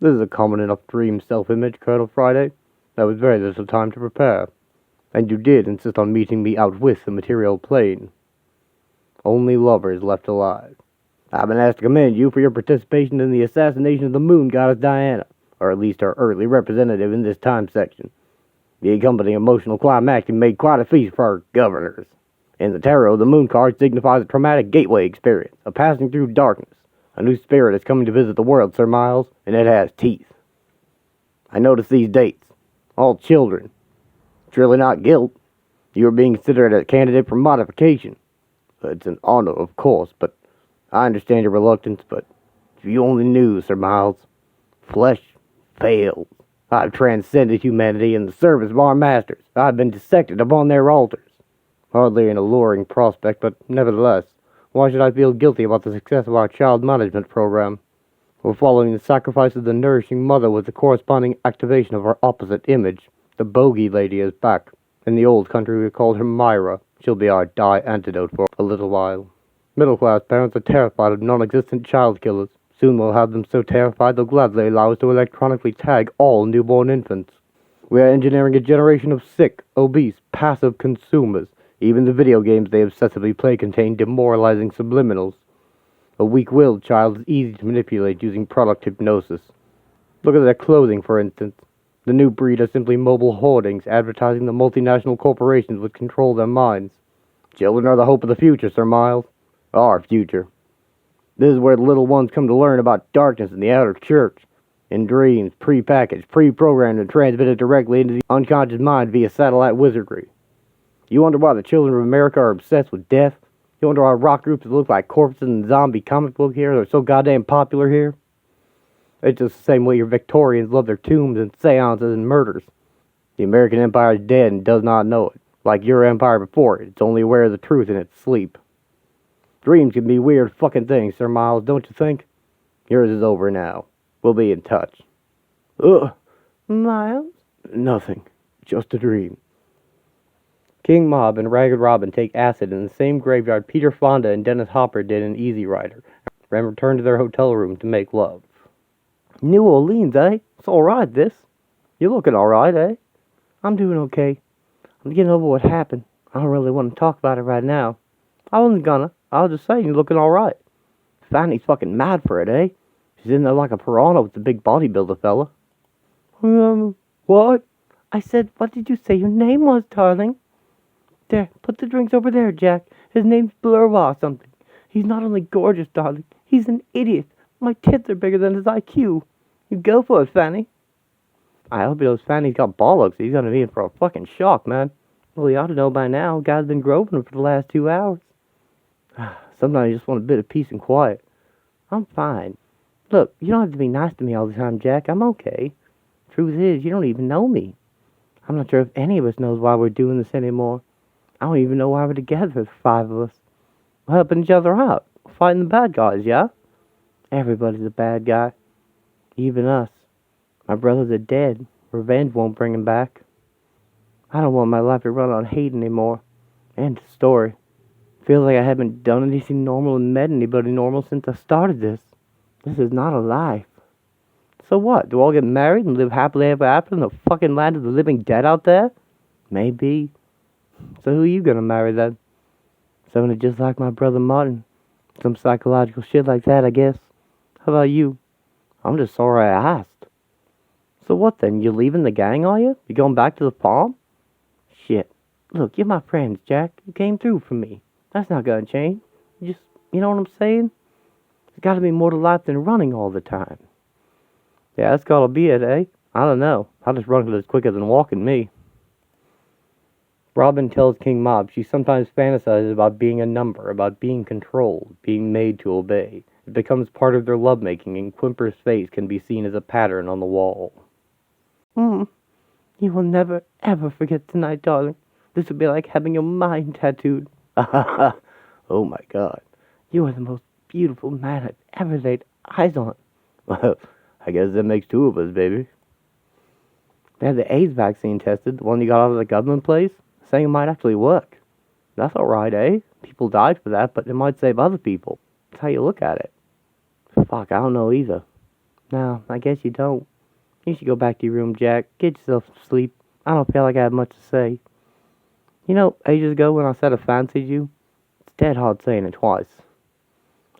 This is a common enough dream self-image, Colonel Friday. There was very little time to prepare. And you did insist on meeting me out with the material plane. Only lovers left alive. I've been asked to commend you for your participation in the assassination of the moon goddess Diana, or at least her earthly representative in this time section. The accompanying emotional climactic made quite a feast for our governors. In the tarot, the moon card signifies a traumatic gateway experience, a passing through darkness. A new spirit is coming to visit the world, Sir Miles, and it has teeth. I notice these dates. All children. It's really not guilt. You are being considered a candidate for modification. It's an honor, of course, but I understand your reluctance, but if you only knew, Sir Miles, flesh fails. I've transcended humanity in the service of our masters. I've been dissected upon their altars. Hardly an alluring prospect, but nevertheless, why should I feel guilty about the success of our child management program? We're following the sacrifice of the nourishing mother with the corresponding activation of her opposite image. The bogey lady is back. In the old country we called her Myra. She'll be our die antidote for a little while. Middle-class parents are terrified of non-existent child killers. Soon we'll have them so terrified they'll gladly allow us to electronically tag all newborn infants. We are engineering a generation of sick, obese, passive consumers. Even the video games they obsessively play contain demoralizing subliminals. A weak-willed child is easy to manipulate using product hypnosis. Look at their clothing, for instance. The new breed are simply mobile hoardings, advertising the multinational corporations which control their minds. Children are the hope of the future, Sir Miles. Our future. This is where the little ones come to learn about darkness in the outer church. In dreams, pre-packaged, pre-programmed, and transmitted directly into the unconscious mind via satellite wizardry. You wonder why the children of America are obsessed with death? You wonder why rock groups that look like corpses in zombie comic book heroes are so goddamn popular here? It's just the same way your Victorians love their tombs and seances and murders. The American Empire is dead and does not know it. Like your empire before it, it's only aware of the truth in its sleep. Dreams can be weird fucking things, Sir Miles, don't you think? Yours is over now. We'll be in touch. Ugh. Miles? Nothing. Just a dream. King Mob and Ragged Robin take acid in the same graveyard Peter Fonda and Dennis Hopper did in Easy Rider, and return to their hotel room to make love. New Orleans, eh? It's alright, this. You're looking alright, eh? I'm doing okay. I'm getting over what happened. I don't really want to talk about it right now. I wasn't gonna. I was just saying you're looking alright. Fanny's fucking mad for it, eh? She's in there like a piranha with the big bodybuilder fella. What? I said, what did you say your name was, darling? There, put the drinks over there, Jack. His name's Blurwa something. He's not only gorgeous, darling. He's an idiot. My tits are bigger than his IQ. You go for it, Fanny. I hope he knows Fanny's got bollocks. He's gonna be in for a fucking shock, man. Well, he ought to know by now. Guy's been groping him for the last 2 hours. Sometimes you just want a bit of peace and quiet. I'm fine. Look, you don't have to be nice to me all the time, Jack. I'm okay. Truth is, you don't even know me. I'm not sure if any of us knows why we're doing this anymore. I don't even know why we're together, the 5 of us. We're helping each other out. Fighting the bad guys, yeah? Everybody's a bad guy. Even us. My brothers are dead. Revenge won't bring them back. I don't want my life to run on hate anymore. End of story. Feels like I haven't done anything normal and met anybody normal since I started this. This is not a life. So what? Do all get married and live happily ever after in the fucking land of the living dead out there? Maybe. So who are you gonna marry then? Somebody just like my brother Martin. Some psychological shit like that, I guess. How about you? I'm just sorry I asked. So what then? You leaving the gang, are you? You going back to the farm? Shit. Look, you're my friends, Jack. You came through for me. That's not gonna change. You know what I'm saying? There's gotta be more to life than running all the time. Yeah, that's gotta be it, eh? I don't know. I just run as quicker than walking, me. Robin tells King Mob she sometimes fantasizes about being a number, about being controlled, being made to obey. It becomes part of their lovemaking, and Quimper's face can be seen as a pattern on the wall. You will never, ever forget tonight, darling. This will be like having your mind tattooed. Oh my God. You are the most beautiful man I've ever laid eyes on. Well, I guess that makes 2 of us, baby. They had the AIDS vaccine tested, the one you got out of the government place, saying it might actually work. That's alright, eh? People died for that, but it might save other people. That's how you look at it. Fuck, I don't know either. No, I guess you don't. You should go back to your room, Jack. Get yourself some sleep. I don't feel like I have much to say. You know, ages ago when I said I fancied you, it's dead hard saying it twice.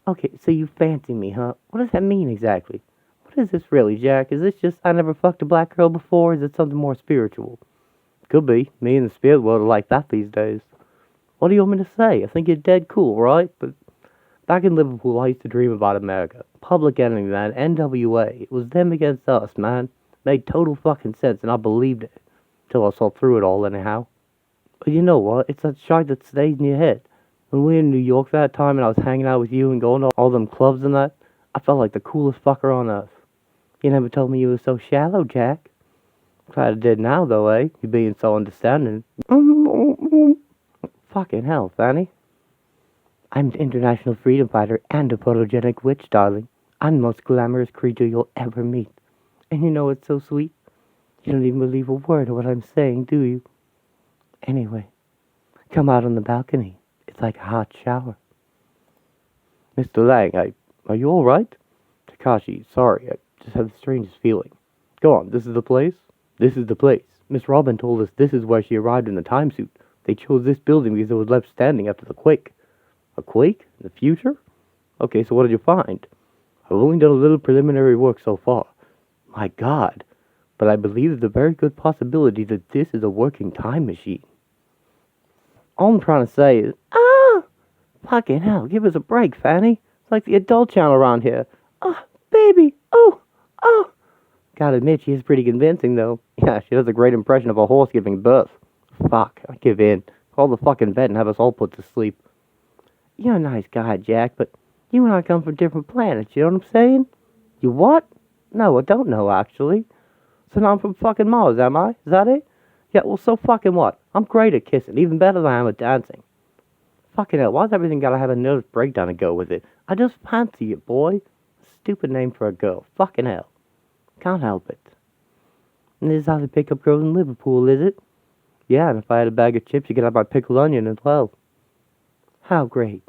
Okay, so you fancy me, huh? What does that mean exactly? What is this really, Jack? Is this just I never fucked a black girl before, or is it something more spiritual? Could be. Me and the spirit world are like that these days. What do you want me to say? I think you're dead cool, right? But back in Liverpool, I used to dream about America. Public Enemy, man. NWA. It was them against us, man. Made total fucking sense, and I believed it. Till I saw through it all, anyhow. But you know what? It's that shite that stays in your head. When we were in New York that time and I was hanging out with you and going to all them clubs and that, I felt like the coolest fucker on earth. You never told me you were so shallow, Jack. Glad I did now, though, eh? You being so understanding. Fucking hell, Fanny. I'm an international freedom fighter and a photogenic witch, darling. I'm the most glamorous creature you'll ever meet. And you know what's so sweet? You don't even believe a word of what I'm saying, do you? Anyway, come out on the balcony. It's like a hot shower. Mr. Lang, are you all right? Takashi, sorry, I just have the strangest feeling. Go on, this is the place? This is the place. Miss Robin told us this is where she arrived in the timesuit. They chose this building because it was left standing after the quake. A quake? In the future? Okay, so what did you find? I've only done a little preliminary work so far. My God. But I believe there's a very good possibility that this is a working time machine. All I'm trying to say is, fucking hell, give us a break, Fanny. It's like the adult channel around here. Baby, oh. Gotta admit, she is pretty convincing, though. Yeah, she does a great impression of a horse giving birth. Fuck, I give in. Call the fucking vet and have us all put to sleep. You're a nice guy, Jack, but you and I come from different planets, you know what I'm saying? You what? No, I don't know, actually. So now I'm from fucking Mars, am I? Is that it? Yeah, well, so fucking what? I'm great at kissing, even better than I am at dancing. Fucking hell, why's everything gotta have a nervous breakdown to go with it? I just fancy it, boy. Stupid name for a girl. Fucking hell. Can't help it. And this is how they pick up girls in Liverpool, is it? Yeah, and if I had a bag of chips, you could have my pickled onion as well. How great.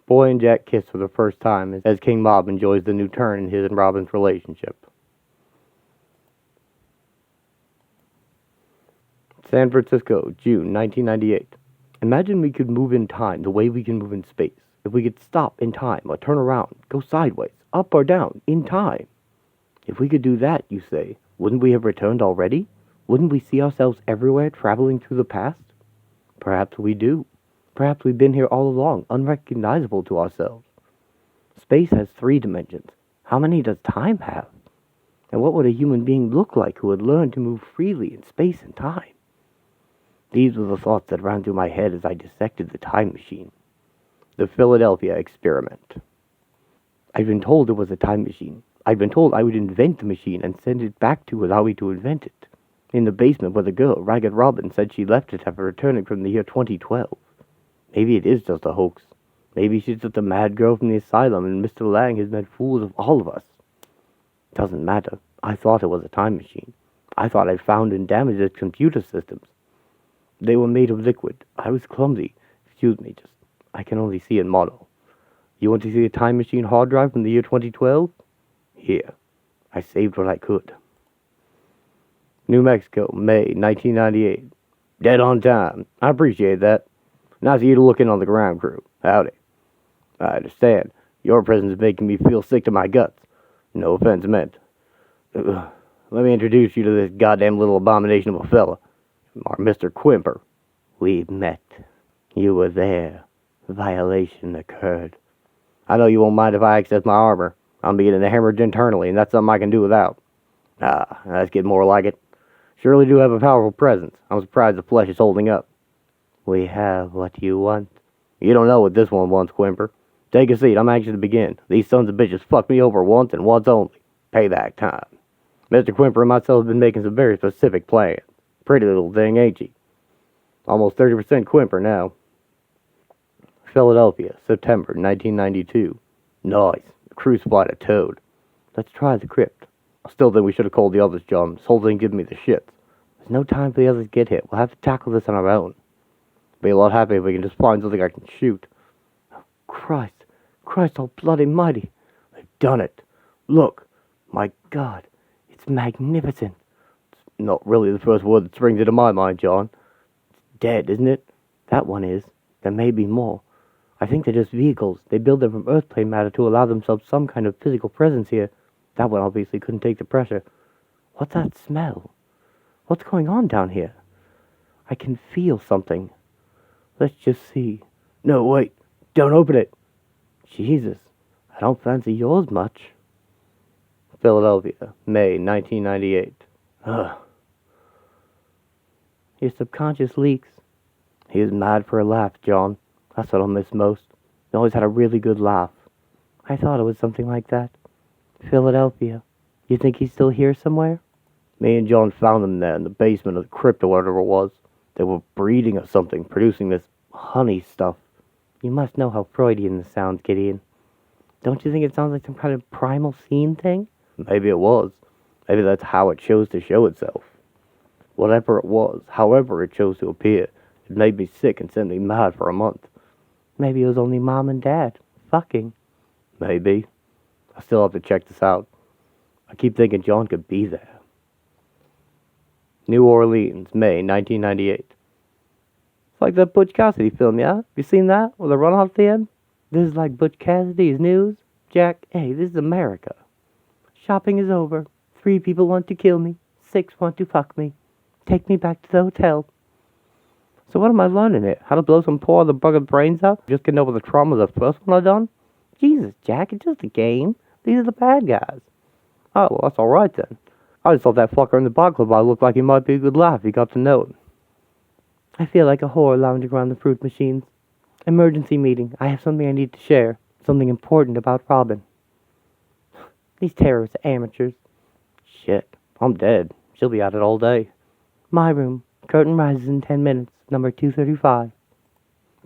Boy and Jack kiss for the first time as King Bob enjoys the new turn in his and Robin's relationship. San Francisco, June 1998. Imagine we could move in time the way we can move in space. If we could stop in time or turn around, go sideways, up or down, in time. If we could do that, you say, wouldn't we have returned already? Wouldn't we see ourselves everywhere traveling through the past? Perhaps we do. Perhaps we've been here all along, unrecognizable to ourselves. Space has 3 dimensions. How many does time have? And what would a human being look like who had learned to move freely in space and time? These were the thoughts that ran through my head as I dissected the time machine. The Philadelphia experiment. I'd been told it was a time machine. I'd been told I would invent the machine and send it back to allow me to invent it. In the basement where the girl, Ragged Robin, said she left it after returning from the year 2012. Maybe it is just a hoax. Maybe she's just a mad girl from the asylum and Mr. Lang has made fools of all of us. Doesn't matter. I thought it was a time machine. I thought I'd found and damaged its computer systems. They were made of liquid. I was clumsy. Excuse me, I can only see in model. You want to see a time machine hard drive from the year 2012? Here. I saved what I could. New Mexico, May 1998. Dead on time. I appreciate that. Nice of you to look in on the ground crew. Howdy. I understand. Your presence is making me feel sick to my guts. No offense meant. Let me introduce you to this goddamn little abomination of a fella. Our Mr. Quimper. We met. You were there. Violation occurred. I know you won't mind if I access my armor. I'm beginning to hemorrhage internally, and that's something I can do without. Let's get more like it. Surely do have a powerful presence. I'm surprised the flesh is holding up. We have what you want. You don't know what this one wants, Quimper. Take a seat. I'm anxious to begin. These sons of bitches fucked me over once and once only. Payback time. Mr. Quimper and myself have been making some very specific plans. Pretty little thing, ain't she? Almost 30% Quimper now. Philadelphia, September 1992. Nice. The crew supplied a toad. Let's try the crypt. I still think we should have called the others, John. This whole thing giving me the shits. There's no time for the others to get hit. We'll have to tackle this on our own. Be a lot happier if we can just find something I can shoot. Oh, Christ all bloody mighty. They've done it. Look. My God. It's magnificent. It's not really the first word that springs into my mind, John. It's dead, isn't it? That one is. There may be more. I think they're just vehicles. They build them from earth plane matter to allow themselves some kind of physical presence here. That one obviously couldn't take the pressure. What's that smell? What's going on down here? I can feel something. Let's just see. No, wait. Don't open it. Jesus, I don't fancy yours much. Philadelphia, May 1998. Ugh. Your subconscious leaks. He was mad for a laugh, John. That's what I'll miss most. He always had a really good laugh. I thought it was something like that. Philadelphia. You think he's still here somewhere? Me and John found him there in the basement of the crypt or whatever it was. They were breeding or something, producing this honey stuff. You must know how Freudian this sounds, Gideon. Don't you think it sounds like some kind of primal scene thing? Maybe it was. Maybe that's how it chose to show itself. Whatever it was, however it chose to appear, it made me sick and sent me mad for a month. Maybe it was only Mom and Dad. Fucking. Maybe. I still have to check this out. I keep thinking John could be there. New Orleans, May 1998. It's like that Butch Cassidy film, yeah? You seen that? With the run off at the end? This is like Butch Cassidy's news. Jack, hey, this is America. Shopping is over. 3 people want to kill me. 6 want to fuck me. Take me back to the hotel. So what am I learning here? How to blow some poor other bugger's brains out? Just getting over the trauma of the first one I done? Jesus, Jack, it's just a game. These are the bad guys. Oh, well, that's alright then. I just thought that fucker in the bar club looked like he might be a good laugh if you got to know him. I feel like a whore lounging around the fruit machines. Emergency meeting. I have something I need to share. Something important about Robin. These terrorists are amateurs. Shit, I'm dead. She'll be at it all day. My room. Curtain rises in 10 minutes. Number 235.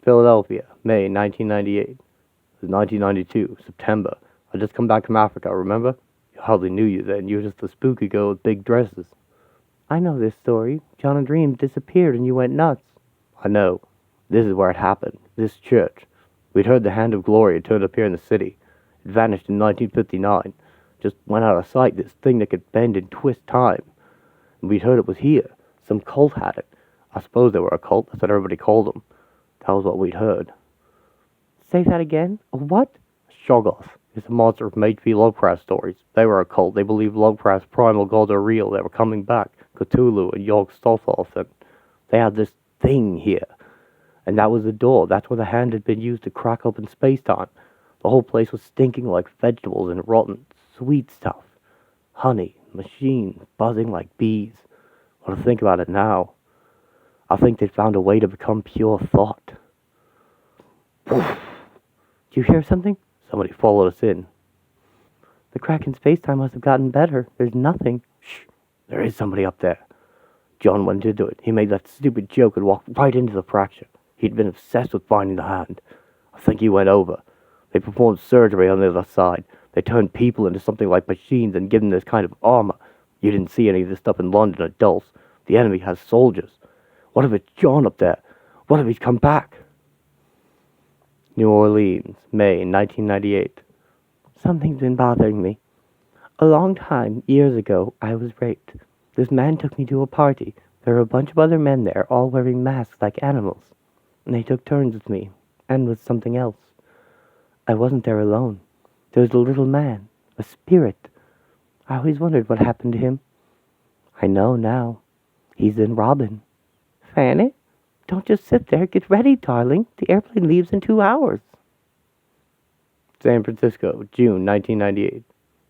Philadelphia, May 1998. It was 1992, September. I just come back from Africa, remember? I hardly knew you then. You were just a spooky girl with big dresses. I know this story. John and Dream disappeared and you went nuts. I know. This is where it happened. This church. We'd heard the Hand of Glory had turned up here in the city. It vanished in 1959. Just went out of sight, this thing that could bend and twist time. And we'd heard it was here. Some cult had it. I suppose they were a cult. That's what everybody called them. That was what we'd heard. Say that again? A what? Shoggoth. It's a monster from H.P. Lovecraft stories. They were a cult. They believed Lovecraft's primal gods are real. They were coming back. Cthulhu and Yog-Sothoth. And they had this thing here. And that was the door. That's where the hand had been used to crack open space-time. The whole place was stinking like vegetables and rotten, sweet stuff. Honey, machines, buzzing like bees. When I think about it now, I think they found a way to become pure thought. Did you hear something? Somebody followed us in. The crack in space-time must have gotten better. There's nothing. Shh, there is somebody up there. John went into it. He made that stupid joke and walked right into the fracture. He'd been obsessed with finding the hand. I think he went over. They performed surgery on the other side. They turned people into something like machines and give them this kind of armor. You didn't see any of this stuff in London or Dulce. The enemy has soldiers. What if it's John up there? What if he's come back? New Orleans, May 1998. Something's been bothering me. A long time, years ago, I was raped. This man took me to a party. There were a bunch of other men there, all wearing masks like animals. And they took turns with me, and with something else. I wasn't there alone. There was a little man, a spirit. I always wondered what happened to him. I know now. He's in Robin. Fanny, don't just sit there. Get ready, darling. The airplane leaves in 2 hours. San Francisco, June 1998.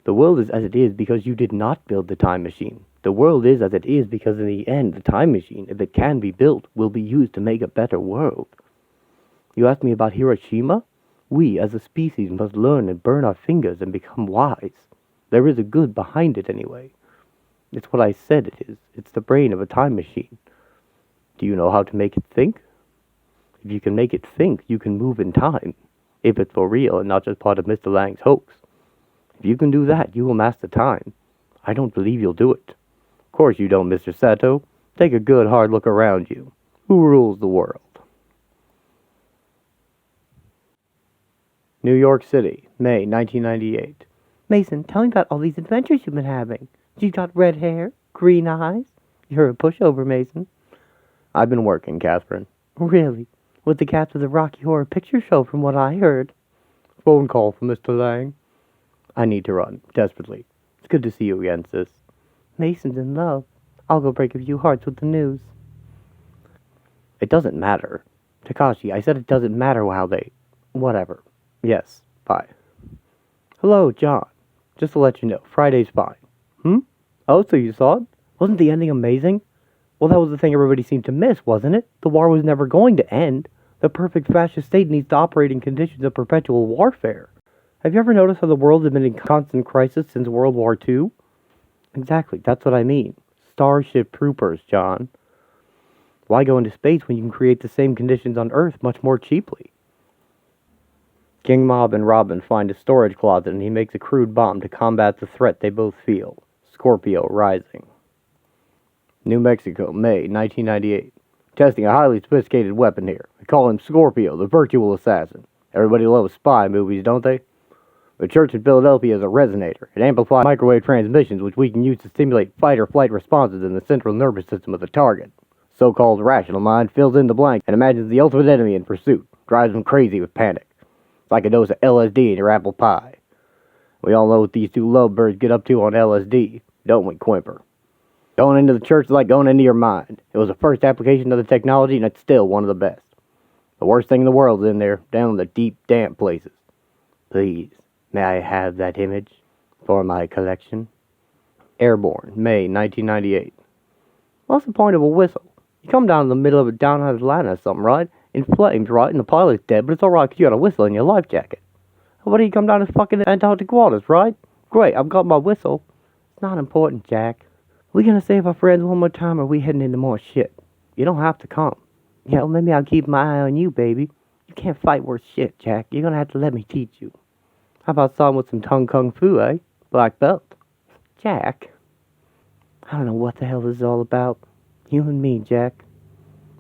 The world is as it is because you did not build the time machine. The world is as it is because in the end, the time machine, if it can be built, will be used to make a better world. You asked me about Hiroshima? We, as a species, must learn and burn our fingers and become wise. There is a good behind it anyway. It's what I said it is. It's the brain of a time machine. Do you know how to make it think? If you can make it think, you can move in time. If it's for real and not just part of Mr. Lang's hoax. If you can do that, you will master time. I don't believe you'll do it. Of course you don't, Mr. Sato. Take a good hard look around you. Who rules the world? New York City, May 1998. Mason, tell me about all these adventures you've been having. You got red hair, green eyes. You're a pushover, Mason. I've been working, Catherine. Really? With the cast of the Rocky Horror Picture Show, from what I heard. Phone call from Mr. Lang. I need to run, desperately. It's good to see you again, sis. Mason's in love. I'll go break a few hearts with the news. It doesn't matter. Takashi, I said it doesn't matter how they... Whatever. Yes, bye. Hello, John. Just to let you know, Friday's fine. Oh, so you saw it? Wasn't the ending amazing? Well, that was the thing everybody seemed to miss, wasn't it? The war was never going to end. The perfect fascist state needs to operate in conditions of perpetual warfare. Have you ever noticed how the world has been in constant crisis since World War II? Exactly, that's what I mean. Starship Troopers, John. Why go into space when you can create the same conditions on Earth much more cheaply? King Mob and Robin find a storage closet and he makes a crude bomb to combat the threat they both feel. Scorpio rising. New Mexico, May 1998. Testing a highly sophisticated weapon here. They call him Scorpio, the virtual assassin. Everybody loves spy movies, don't they? The church in Philadelphia is a resonator. It amplifies microwave transmissions which we can use to stimulate fight or flight responses in the central nervous system of the target. So-called rational mind fills in the blank and imagines the ultimate enemy in pursuit. Drives them crazy with panic. It's like a dose of LSD in your apple pie. We all know what these two lovebirds get up to on LSD, don't we, Quimper? Going into the church is like going into your mind. It was the first application of the technology, and it's still one of the best. The worst thing in the world is in there, down in the deep, damp places. Please, may I have that image for my collection? Airborne, May 1998. What's the point of a whistle? You come down in the middle of it down in Atlanta or something, right? In flames, right? And the pilot's dead, but it's alright because you got a whistle in your life jacket. What do you come down to fucking Antarctic waters, right? Great, I've got my whistle. It's not important, Jack. We gonna save our friends one more time or are we heading into more shit? You don't have to come. Yeah, well, maybe I'll keep my eye on you, baby. You can't fight worth shit, Jack. You're gonna have to let me teach you. How about something with some tongue kung fu, eh? Black belt. Jack? I don't know what the hell this is all about. You and me, Jack.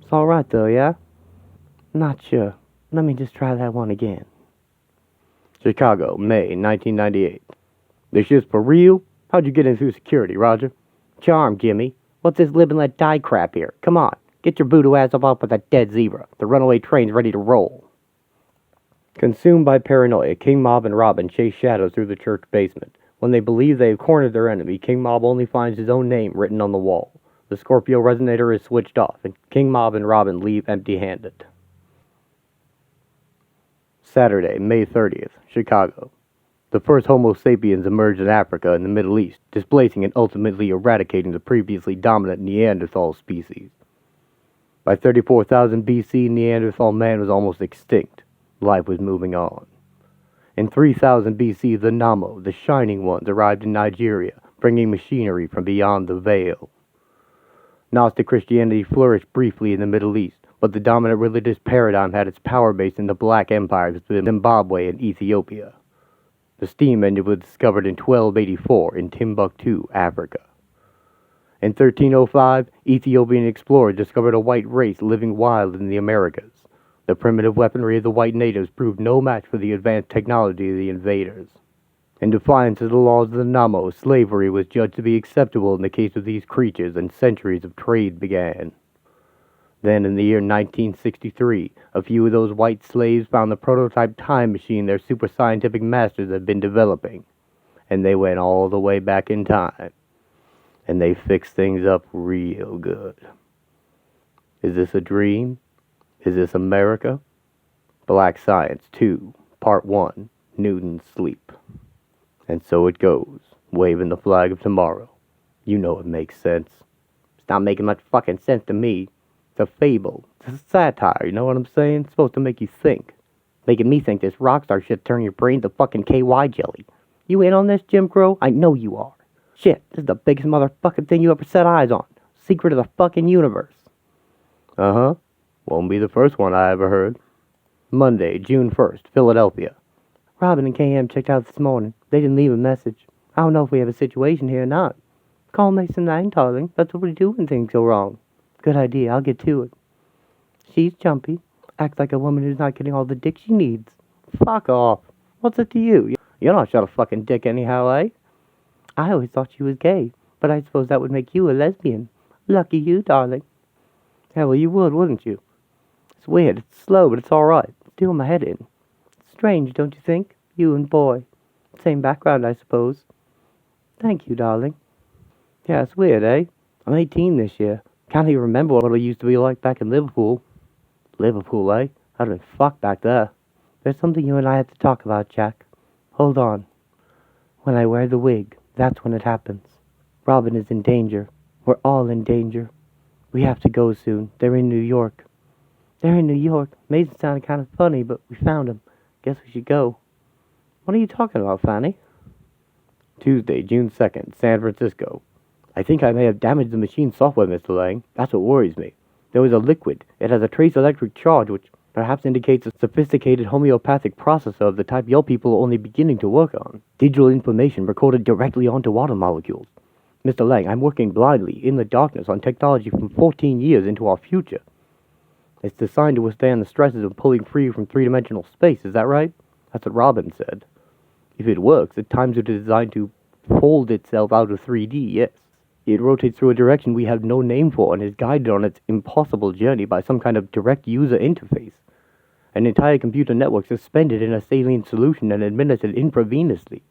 It's alright though, yeah? Not sure. Let me just try that one again. Chicago, May 1998. This shit's for real? How'd you get in through security, Roger? Charm, Jimmy. What's this live and let die crap here? Come on. Get your voodoo ass up off with that dead zebra. The runaway train's ready to roll. Consumed by paranoia, King Mob and Robin chase shadows through the church basement. When they believe they have cornered their enemy, King Mob only finds his own name written on the wall. The Scorpio resonator is switched off, and King Mob and Robin leave empty-handed. Saturday, May 30th, Chicago. The first Homo sapiens emerged in Africa and the Middle East, displacing and ultimately eradicating the previously dominant Neanderthal species. By 34,000 BC, Neanderthal man was almost extinct. Life was moving on. In 3000 BC, the Namo, the Shining Ones, arrived in Nigeria, bringing machinery from beyond the veil. Gnostic Christianity flourished briefly in the Middle East, but the dominant religious paradigm had its power base in the Black Empires of Zimbabwe and Ethiopia. The steam engine was discovered in 1284 in Timbuktu, Africa. In 1305, Ethiopian explorers discovered a white race living wild in the Americas. The primitive weaponry of the white natives proved no match for the advanced technology of the invaders. In defiance of the laws of the Namo, slavery was judged to be acceptable in the case of these creatures, and centuries of trade began. Then, in the year 1963, a few of those white slaves found the prototype time machine their super scientific masters had been developing. And they went all the way back in time. And they fixed things up real good. Is this a dream? Is this America? Black Science 2, Part 1, Newton's Sleep. And so it goes, waving the flag of tomorrow. You know it makes sense. It's not making much fucking sense to me. It's a fable. It's a satire, you know what I'm saying? It's supposed to make you think. Making me think this rockstar shit's turning your brain to fucking KY jelly. You in on this, Jim Crow? I know you are. Shit, this is the biggest motherfucking thing you ever set eyes on. Secret of the fucking universe. Uh-huh. Won't be the first one I ever heard. Monday, June 1st, Philadelphia. Robin and KM checked out this morning. They didn't leave a message. I don't know if we have a situation here or not. Call Mason and Takashi, darling. That's what we do when things go wrong. Good idea. I'll get to it. She's jumpy. Acts like a woman who's not getting all the dick she needs. Fuck off. What's it to you? You're not shot a fucking dick anyhow, eh? I always thought she was gay, but I suppose that would make you a lesbian. Lucky you, darling. Yeah, well, you would, wouldn't you? It's weird. It's slow, but it's alright. It's doing my head in. It's strange, don't you think? You and boy. Same background, I suppose. Thank you, darling. Yeah, it's weird, eh? I'm 18 this year. Can't even remember what it used to be like back in Liverpool. Liverpool, eh? I'd have been fucked back there. There's something you and I have to talk about, Jack. Hold on. When I wear the wig, that's when it happens. Robin is in danger. We're all in danger. We have to go soon. They're in New York. They're in New York. Mason sounded kind of funny, but we found him. Guess we should go. What are you talking about, Fanny? Tuesday, June 2nd, San Francisco. I think I may have damaged the machine's software, Mr. Lang. That's what worries me. There was a liquid. It has a trace electric charge, which perhaps indicates a sophisticated homeopathic processor of the type your people are only beginning to work on. Digital information recorded directly onto water molecules. Mr. Lang, I'm working blindly, in the darkness, on technology from 14 years into our future. It's designed to withstand the stresses of pulling free from three-dimensional space, is that right? That's what Robin said. If it works, the timesuit is designed to fold itself out of 3D, yes. It rotates through a direction we have no name for and is guided on its impossible journey by some kind of direct user interface. An entire computer network suspended in a saline solution and administered intravenously.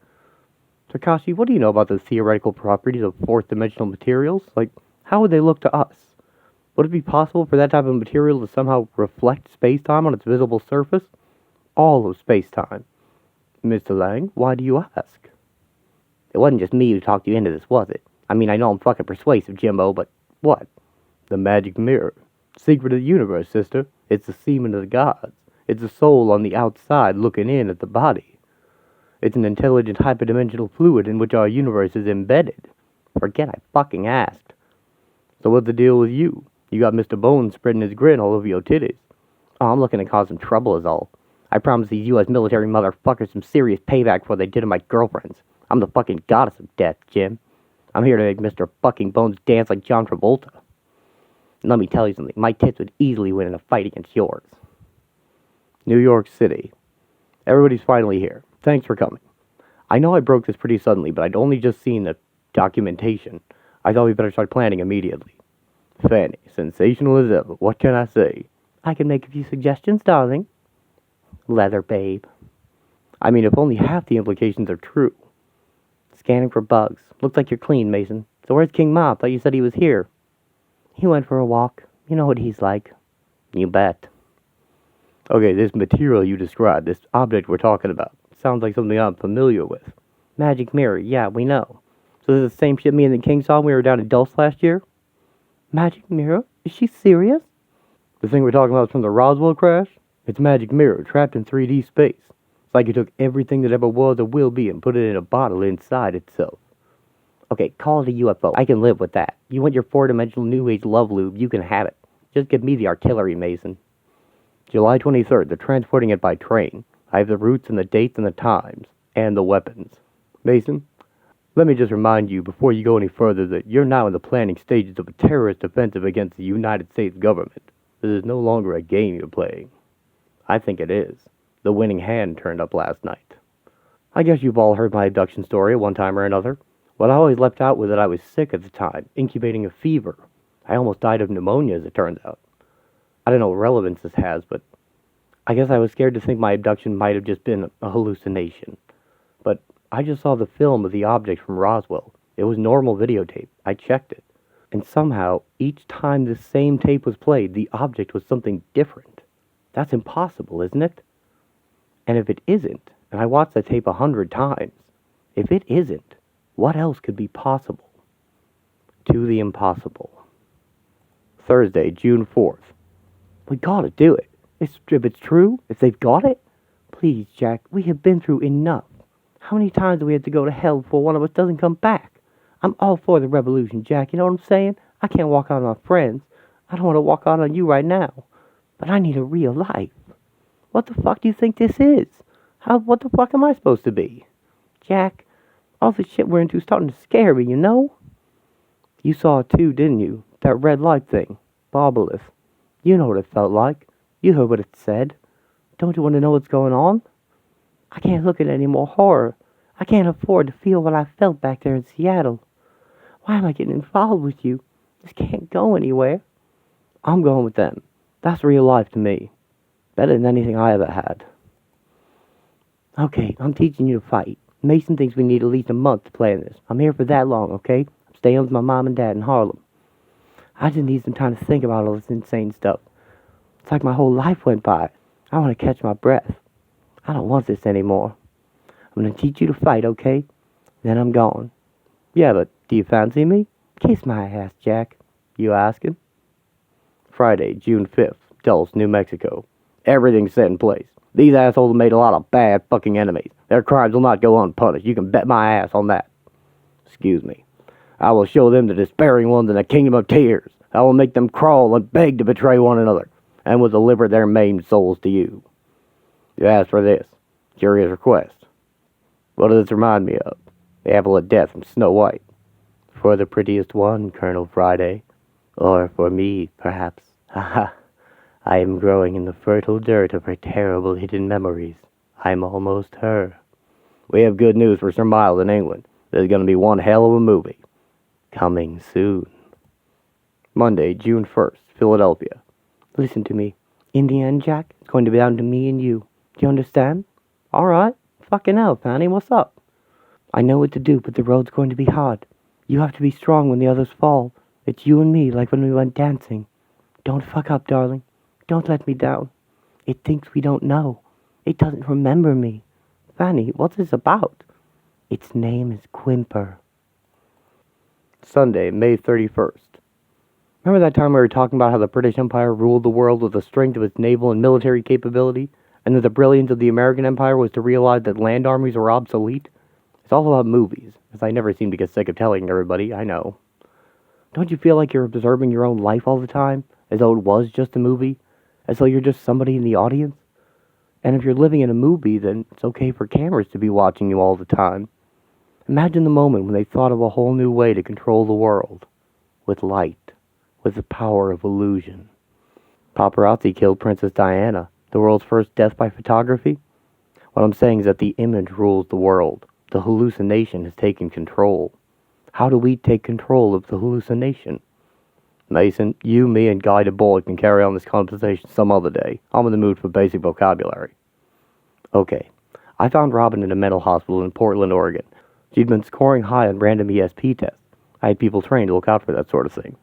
Takashi, what do you know about the theoretical properties of fourth-dimensional materials? Like, how would they look to us? Would it be possible for that type of material to somehow reflect space-time on its visible surface? All of space-time. Mr. Lang, why do you ask? It wasn't just me who talked you into this, was it? I mean, I know I'm fucking persuasive, Jimbo, but what? The magic mirror. Secret of the universe, sister. It's the semen of the gods. It's the soul on the outside looking in at the body. It's an intelligent hyperdimensional fluid in which our universe is embedded. Forget I fucking asked. So what's the deal with you? You got Mr. Bones spreading his grin all over your titties. Oh, I'm looking to cause some trouble is all. I promised these U.S. military motherfuckers some serious payback for what they did to my girlfriends. I'm the fucking goddess of death, Jim. I'm here to make Mr. fucking Bones dance like John Travolta. And let me tell you something, my tits would easily win in a fight against yours. New York City. Everybody's finally here. Thanks for coming. I know I broke this pretty suddenly, but I'd only just seen the documentation. I thought we better start planning immediately. Fanny, sensational as ever. What can I say? I can make a few suggestions, darling. Leather, babe. I mean, if only half the implications are true. Scanning for bugs. Looks like you're clean, Mason. So where's King Ma? Thought you said he was here. He went for a walk. You know what he's like. You bet. Okay, this material you described, this object we're talking about, sounds like something I'm familiar with. Magic mirror, yeah, we know. So this is the same shit me and the King saw when we were down in Dulce last year? Magic mirror? Is she serious? The thing we're talking about is from the Roswell crash? It's magic mirror, trapped in 3D space. It's like you took everything that ever was or will be and put it in a bottle inside itself. Okay, call it a UFO. I can live with that. You want your four-dimensional New Age love lube, you can have it. Just give me the artillery, Mason. July 23rd, they're transporting it by train. I have the routes and the dates and the times. And the weapons. Mason, let me just remind you before you go any further that you're now in the planning stages of a terrorist offensive against the United States government. This is no longer a game you're playing. I think it is. The winning hand turned up last night. I guess you've all heard my abduction story at one time or another. What I always left out was that I was sick at the time, incubating a fever. I almost died of pneumonia, as it turns out. I don't know what relevance this has, but I guess I was scared to think my abduction might have just been a hallucination. But I just saw the film of the object from Roswell. It was normal videotape. I checked it. And somehow, each time this same tape was played, the object was something different. That's impossible, isn't it? And if it isn't, and I watched the tape 100 times, if it isn't, what else could be possible? To the impossible. Thursday, June 4th. We gotta do it. If it's true, if they've got it, please, Jack, we have been through enough. How many times do we have to go to hell before one of us doesn't come back? I'm all for the revolution, Jack, you know what I'm saying? I can't walk out on my friends. I don't want to walk out on you right now. But I need a real life. What the fuck do you think this is? What the fuck am I supposed to be? Jack, all the shit we're into is starting to scare me, you know? You saw it too, didn't you? That red light thing. Bobbolith. You know what it felt like. You heard what it said. Don't you want to know what's going on? I can't look at any more horror. I can't afford to feel what I felt back there in Seattle. Why am I getting involved with you? This can't go anywhere. I'm going with them. That's real life to me. Better than anything I ever had. Okay, I'm teaching you to fight. Mason thinks we need at least a month to plan this. I'm here for that long, okay? I'm staying with my mom and dad in Harlem. I just need some time to think about all this insane stuff. It's like my whole life went by. I want to catch my breath. I don't want this anymore. I'm going to teach you to fight, okay? Then I'm gone. Yeah, but do you fancy me? Kiss my ass, Jack. You asking? Friday, June 5th, Dulce, New Mexico. Everything's set in place. These assholes have made a lot of bad fucking enemies. Their crimes will not go unpunished. You can bet my ass on that. Excuse me. I will show them the despairing ones in the kingdom of tears. I will make them crawl and beg to betray one another, and will deliver their maimed souls to you. You asked for this. Curious request. What does this remind me of? The apple of death from Snow White. For the prettiest one, Colonel Friday. Or for me, perhaps. Haha. I am growing in the fertile dirt of her terrible hidden memories. I'm almost her. We have good news for Sir Miles in England. There's going to be one hell of a movie. Coming soon. Monday, June 1st, Philadelphia. Listen to me. In the end, Jack, it's going to be down to me and you. Do you understand? All right. Fucking hell, Fanny, what's up? I know what to do, but the road's going to be hard. You have to be strong when the others fall. It's you and me, like when we went dancing. Don't fuck up, darling. Don't let me down. It thinks we don't know. It doesn't remember me. Fanny, what's this about? Its name is Quimper. Sunday, May 31st. Remember that time we were talking about how the British Empire ruled the world with the strength of its naval and military capability, and that the brilliance of the American Empire was to realize that land armies were obsolete? It's all about movies, as I never seem to get sick of telling everybody, I know. Don't you feel like you're observing your own life all the time, as though it was just a movie? As though you're just somebody in the audience? And if you're living in a movie, then it's okay for cameras to be watching you all the time. Imagine the moment when they thought of a whole new way to control the world. With light. With the power of illusion. Paparazzi killed Princess Diana, the world's first death by photography. What I'm saying is that the image rules the world. The hallucination has taken control. How do we take control of the hallucination? Mason, you, me, and Guy DeBoy can carry on this conversation some other day. I'm in the mood for basic vocabulary. Okay, I found Robin in a mental hospital in Portland, Oregon. She'd been scoring high on random ESP tests. I had people trained to look out for that sort of thing.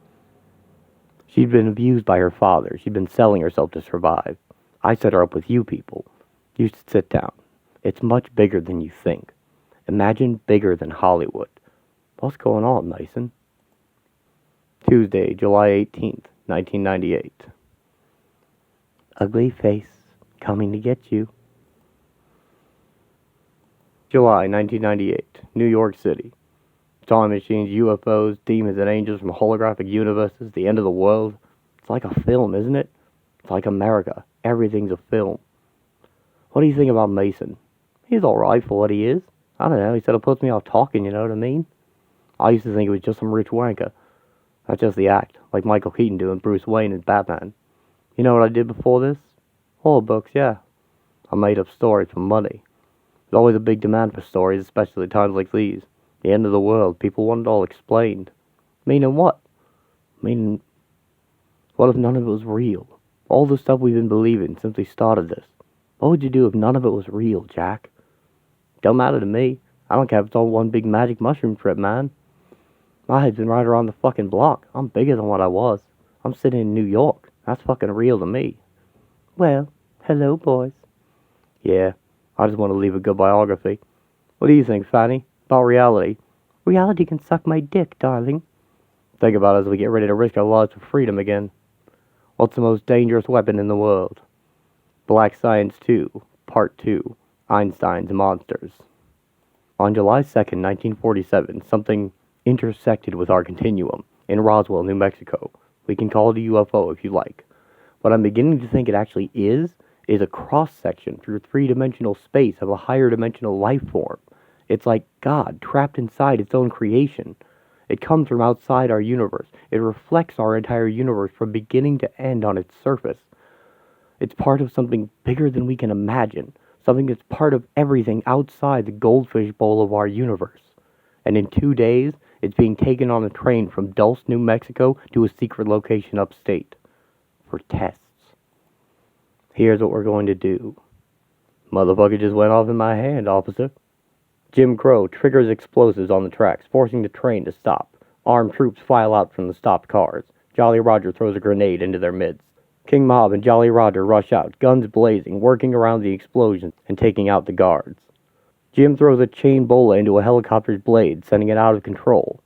She'd been abused by her father. She'd been selling herself to survive. I set her up with you people. You should sit down. It's much bigger than you think. Imagine bigger than Hollywood. What's going on, Mason? Tuesday, July 18th, 1998. Ugly face, coming to get you. July 1998, New York City. Time machines, UFOs, demons and angels from holographic universes, the end of the world. It's like a film, isn't it? It's like America. Everything's a film. What do you think about Mason? He's alright for what he is. I don't know, he said it puts me off talking, you know what I mean? I used to think it was just some rich wanker. That's just the act, like Michael Keaton doing Bruce Wayne as Batman. You know what I did before this? Horror books, yeah. I made up stories for money. There's always a big demand for stories, especially at times like these. The end of the world, people want it all explained. Meaning what? Meaning, what if none of it was real? All the stuff we've been believing since we started this. What would you do if none of it was real, Jack? Don't matter to me. I don't care if it's all one big magic mushroom trip, man. My head's been right around the fucking block. I'm bigger than what I was. I'm sitting in New York. That's fucking real to me. Well, hello, boys. Yeah, I just want to leave a good biography. What do you think, Fanny? About reality? Reality can suck my dick, darling. Think about it as we get ready to risk our lives for freedom again. What's the most dangerous weapon in the world? Black Science 2, Part 2, Einstein's Monsters. On July 2nd, 1947, something intersected with our continuum in Roswell, New Mexico. We can call it a UFO if you like. What I'm beginning to think it actually is a cross-section through three-dimensional space of a higher dimensional life form. It's like God trapped inside its own creation. It comes from outside our universe. It reflects our entire universe from beginning to end on its surface. It's part of something bigger than we can imagine. Something that's part of everything outside the goldfish bowl of our universe. And in 2 days, it's being taken on a train from Dulce, New Mexico to a secret location upstate. For tests. Here's what we're going to do. Motherfucker just went off in my hand, officer. Jim Crow triggers explosives on the tracks, forcing the train to stop. Armed troops file out from the stopped cars. Jolly Roger throws a grenade into their midst. King Mob and Jolly Roger rush out, guns blazing, working around the explosions and taking out the guards. Jim throws a chain bola into a helicopter's blade, sending it out of control.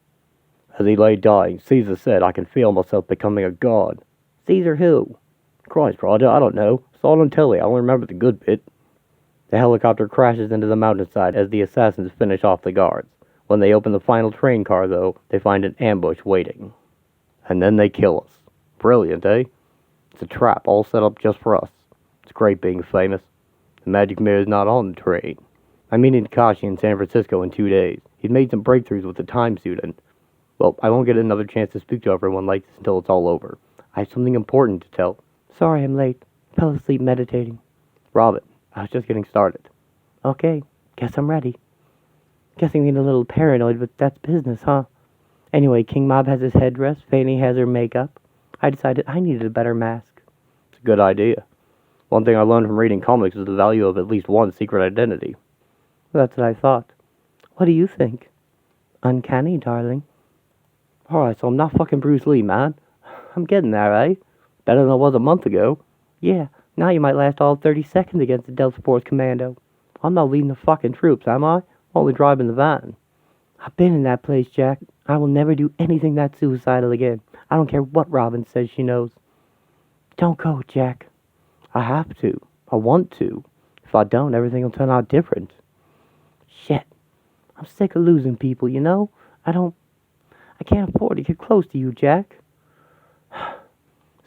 As he lay dying, Caesar said, "I can feel myself becoming a god." "Caesar who?" "Christ, Roger, I don't know. Saw it on telly. I only remember the good bit." The helicopter crashes into the mountainside as the assassins finish off the guards. When they open the final train car, though, they find an ambush waiting. And then they kill us. Brilliant, eh? It's a trap all set up just for us. It's great being famous. The magic mirror's not on the train. I'm meeting Takashi in San Francisco in 2 days. He's made some breakthroughs with the timesuit and, well, I won't get another chance to speak to everyone like this until it's all over. I have something important to tell. Sorry I'm late. Fell asleep meditating. Robin, I was just getting started. Okay, guess I'm ready. Guessing I'm a little paranoid, but that's business, huh? Anyway, King Mob has his headdress, Fanny has her makeup. I decided I needed a better mask. It's a good idea. One thing I learned from reading comics is the value of at least one secret identity. That's what I thought. What do you think? Uncanny, darling. Alright, so I'm not fucking Bruce Lee, man. I'm getting there, eh? Better than I was a month ago. Yeah, now you might last all 30 seconds against the Dulce Force Commando. I'm not leading the fucking troops, am I? I'm only driving the van. I've been in that place, Jack. I will never do anything that suicidal again. I don't care what Robin says she knows. Don't go, Jack. I have to. I want to. If I don't, everything will turn out different. Shit. I'm sick of losing people, you know? I can't afford to get close to you, Jack.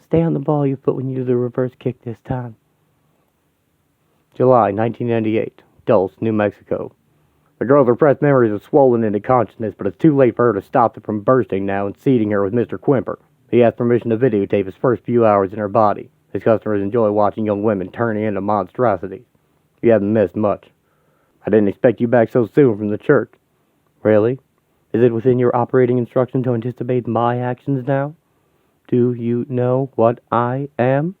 Stay on the ball you put when you do the reverse kick this time. July 1998. Dulce, New Mexico. The girl's repressed memories have swollen into consciousness, but it's too late for her to stop them from bursting now and seating her with Mr. Quimper. He has permission to videotape his first few hours in her body. His customers enjoy watching young women turning into monstrosities. You haven't missed much. I didn't expect you back so soon from the church. Really? Is it within your operating instruction to anticipate my actions now? Do you know what I am?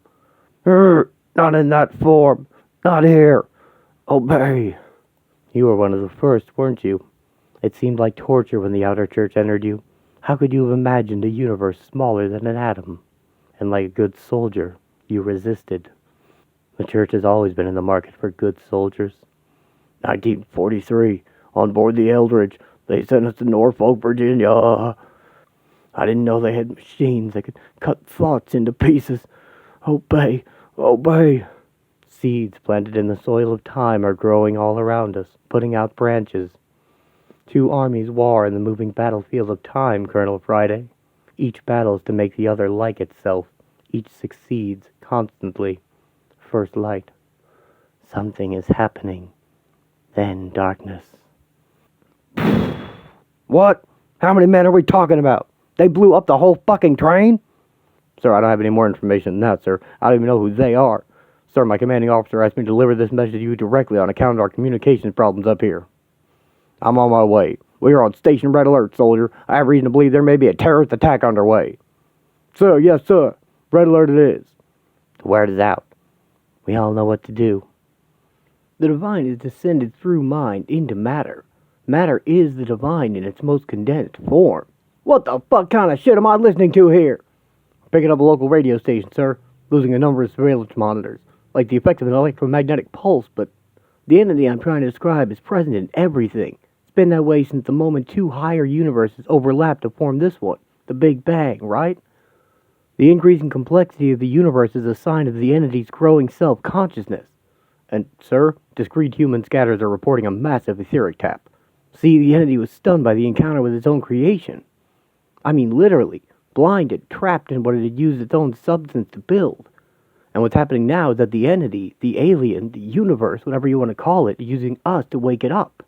Not in that form. Not here. Obey. You were one of the first, weren't you? It seemed like torture when the outer church entered you. How could you have imagined a universe smaller than an atom? And like a good soldier, you resisted. The church has always been in the market for good soldiers. 1943, on board the Eldridge, they sent us to Norfolk, Virginia. I didn't know they had machines that could cut thoughts into pieces. Obey, obey. Seeds planted in the soil of time are growing all around us, putting out branches. 2 armies war in the moving battlefield of time, Colonel Friday. Each battle is to make the other like itself. Each succeeds constantly. First light. Something is happening. Then darkness. What? How many men are we talking about? They blew up the whole fucking train? Sir, I don't have any more information than that, sir. I don't even know who they are. Sir, my commanding officer asked me to deliver this message to you directly on account of our communications problems up here. I'm on my way. We are on Station Red Alert, soldier. I have reason to believe there may be a terrorist attack underway. Sir, yes, sir. Red Alert it is. The word is out. We all know what to do. The divine is descended through mind into matter. Matter is the divine in its most condensed form. What the fuck kind of shit am I listening to here? Picking up a local radio station, sir. Losing a number of surveillance monitors. Like the effect of an electromagnetic pulse, but the entity I'm trying to describe is present in everything. It's been that way since the moment 2 higher universes overlapped to form this one, the Big Bang, right? The increasing complexity of the universe is a sign of the entity's growing self-consciousness. And, sir, discrete human scatters are reporting a massive etheric tap. See, the entity was stunned by the encounter with its own creation. I mean, literally, blinded, trapped in what it had used its own substance to build. And what's happening now is that the entity, the alien, the universe, whatever you want to call it, is using us to wake it up.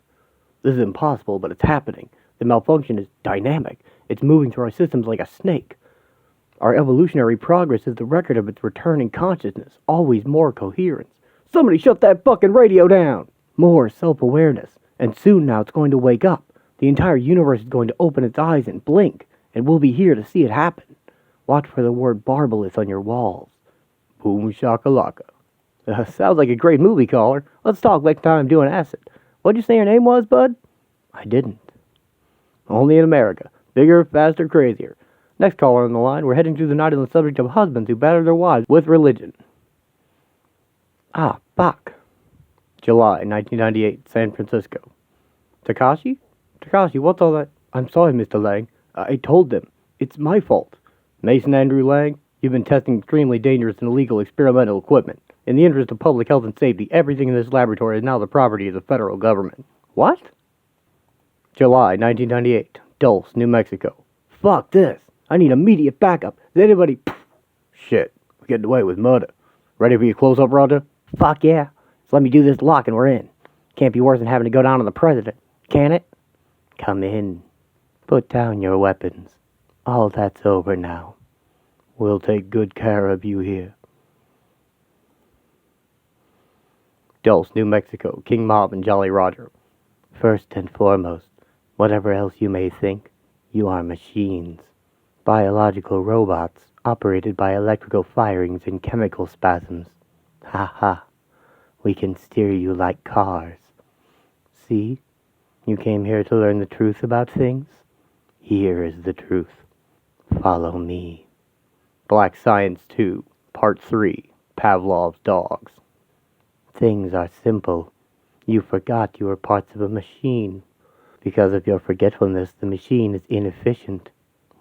This is impossible, but it's happening. The malfunction is dynamic. It's moving through our systems like a snake. Our evolutionary progress is the record of its returning consciousness, always more coherence. Somebody shut that fucking radio down! More self-awareness. And soon now it's going to wake up. The entire universe is going to open its eyes and blink, and we'll be here to see it happen. Watch for the word Barbalith on your walls. Boom shakalaka. Sounds like a great movie, caller. Let's talk next time I'm doing acid. What'd you say your name was, bud? I didn't. Only in America. Bigger, faster, crazier. Next caller on the line, we're heading through the night on the subject of husbands who batter their wives with religion. Ah, fuck. July 1998, San Francisco. Takashi? Takashi, what's all that? I'm sorry, Mr. Lang. I told them. It's my fault. Mason Andrew Lang, you've been testing extremely dangerous and illegal experimental equipment. In the interest of public health and safety, everything in this laboratory is now the property of the federal government. What? July 1998, Dulce, New Mexico. Fuck this. I need immediate backup. Is anybody... Shit. We're getting away with murder. Ready for your close-up, Roger? Fuck yeah. So let me do this lock and we're in. Can't be worse than having to go down on the president. Can it? Come in. Put down your weapons. All that's over now. We'll take good care of you here. Dulce, New Mexico, King Mob and Jolly Roger. First and foremost, whatever else you may think, you are machines. Biological robots operated by electrical firings and chemical spasms. Ha ha. We can steer you like cars. See? You came here to learn the truth about things? Here is the truth. Follow me. Black Science 2, Part 3, Pavlov's Dogs. Things are simple. You forgot you were parts of a machine. Because of your forgetfulness, the machine is inefficient.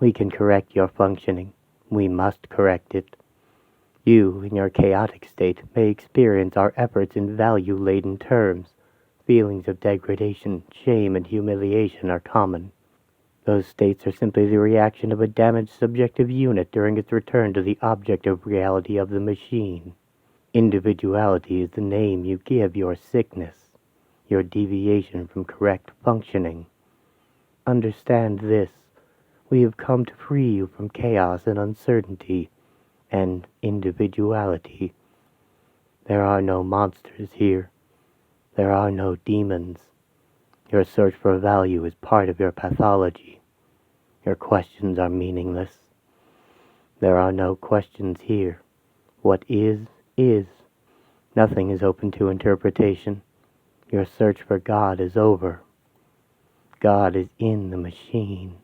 We can correct your functioning. We must correct it. You, in your chaotic state, may experience our efforts in value-laden terms. Feelings of degradation, shame, and humiliation are common. Those states are simply the reaction of a damaged subjective unit during its return to the objective reality of the machine. Individuality is the name you give your sickness, your deviation from correct functioning. Understand this. We have come to free you from chaos and uncertainty and individuality. There are no monsters here. There are no demons. Your search for value is part of your pathology. Your questions are meaningless. There are no questions here. What is, is. Nothing is open to interpretation. Your search for God is over. God is in the machine.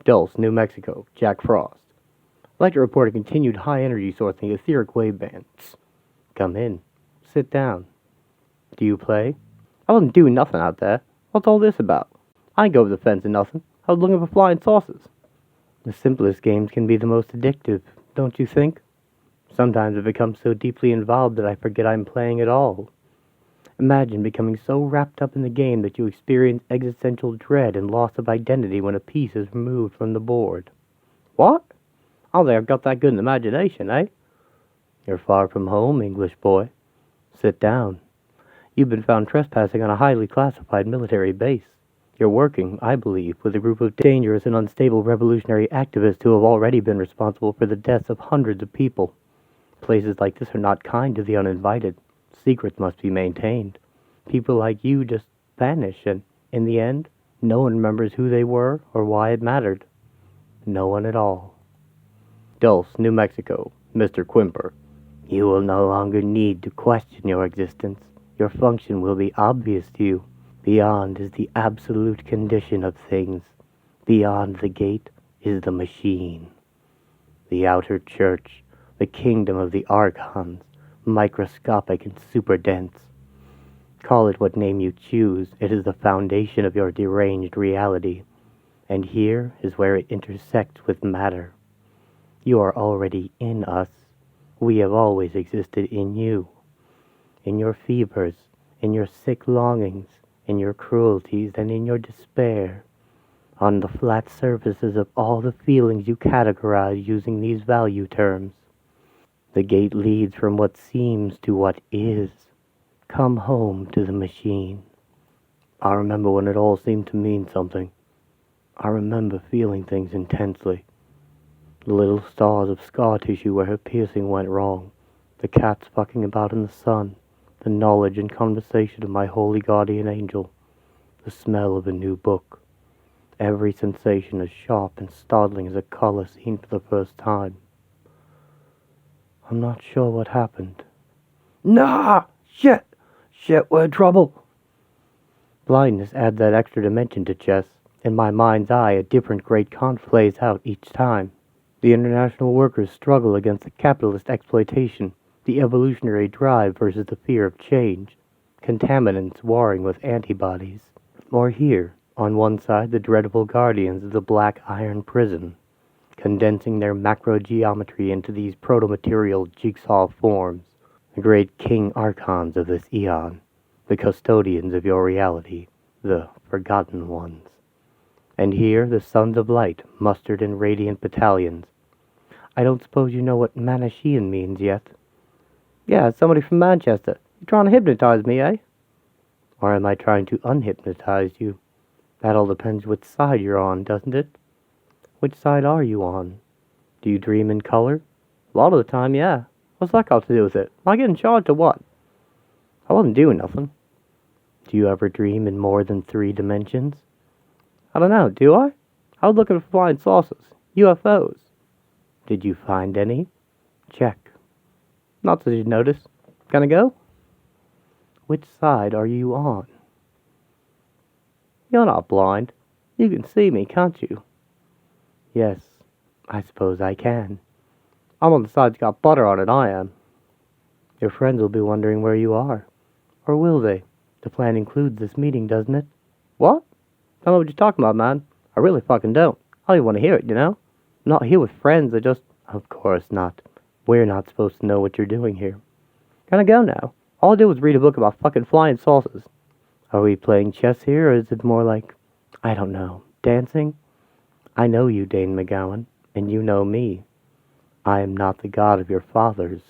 Dulce, New Mexico, Jack Frost. I'd like to report a continued high-energy source in the etheric wave bands. Come in. Sit down. Do you play? I wasn't doing nothing out there. What's all this about? I ain't go over the fence and nothing. I was looking for flying saucers. The simplest games can be the most addictive, don't you think? Sometimes I become so deeply involved that I forget I'm playing at all. Imagine becoming so wrapped up in the game that you experience existential dread and loss of identity when a piece is removed from the board. What? I don't think I've got that good an imagination, eh? You're far from home, English boy. Sit down. You've been found trespassing on a highly classified military base. You're working, I believe, with a group of dangerous and unstable revolutionary activists who have already been responsible for the deaths of hundreds of people. Places like this are not kind to the uninvited. Secrets must be maintained. People like you just vanish, and in the end, no one remembers who they were or why it mattered. No one at all. Dulce, New Mexico, Mr. Quimper. You will no longer need to question your existence. Your function will be obvious to you. Beyond is the absolute condition of things. Beyond the gate is the machine. The outer church, the kingdom of the archons, microscopic and super dense. Call it what name you choose, it is the foundation of your deranged reality. And here is where it intersects with matter. You are already in us. We have always existed in you. In your fevers, in your sick longings, in your cruelties, and in your despair. On the flat surfaces of all the feelings you categorize using these value terms. The gate leads from what seems to what is. Come home to the machine. I remember when it all seemed to mean something. I remember feeling things intensely. The little stars of scar tissue where her piercing went wrong. The cats fucking about in the sun. The knowledge and conversation of my holy guardian angel. The smell of a new book. Every sensation as sharp and startling as a color seen for the first time. I'm not sure what happened. Nah! Shit! Shit, we're in trouble. Blindness adds that extra dimension to chess. In my mind's eye, a different great conflict plays out each time. The international workers struggle against the capitalist exploitation, the evolutionary drive versus the fear of change, contaminants warring with antibodies. Or here, on one side, the dreadful guardians of the black iron prison, condensing their macrogeometry into these proto-material jigsaw forms, the great king archons of this eon, the custodians of your reality, the forgotten ones. And here, the sons of light, mustered in radiant battalions. I don't suppose you know what Manichean means yet? Yeah, it's somebody from Manchester. You trying to hypnotize me, eh? Or am I trying to unhypnotize you? That all depends which side you're on, doesn't it? Which side are you on? Do you dream in color? A lot of the time, yeah. What's that got to do with it? Am I getting charged or what? I wasn't doing nothing. Do you ever dream in more than 3 dimensions? I don't know, do I? I was looking for flying saucers. UFOs. Did you find any? Check. Not that you notice. Gonna go? Which side are you on? You're not blind. You can see me, can't you? Yes, I suppose I can. I'm on the side that's got butter on it, I am. Your friends will be wondering where you are. Or will they? The plan includes this meeting, doesn't it? What? I don't know what you're talking about, man. I really fucking don't. I don't even want to hear it, you know? I'm not here with friends, I just... Of course not. We're not supposed to know what you're doing here. Can I go now? All I did was read a book about fucking flying saucers. Are we playing chess here, or is it more like, I don't know, dancing? I know you, Dane McGowan, and you know me. I am not the god of your fathers.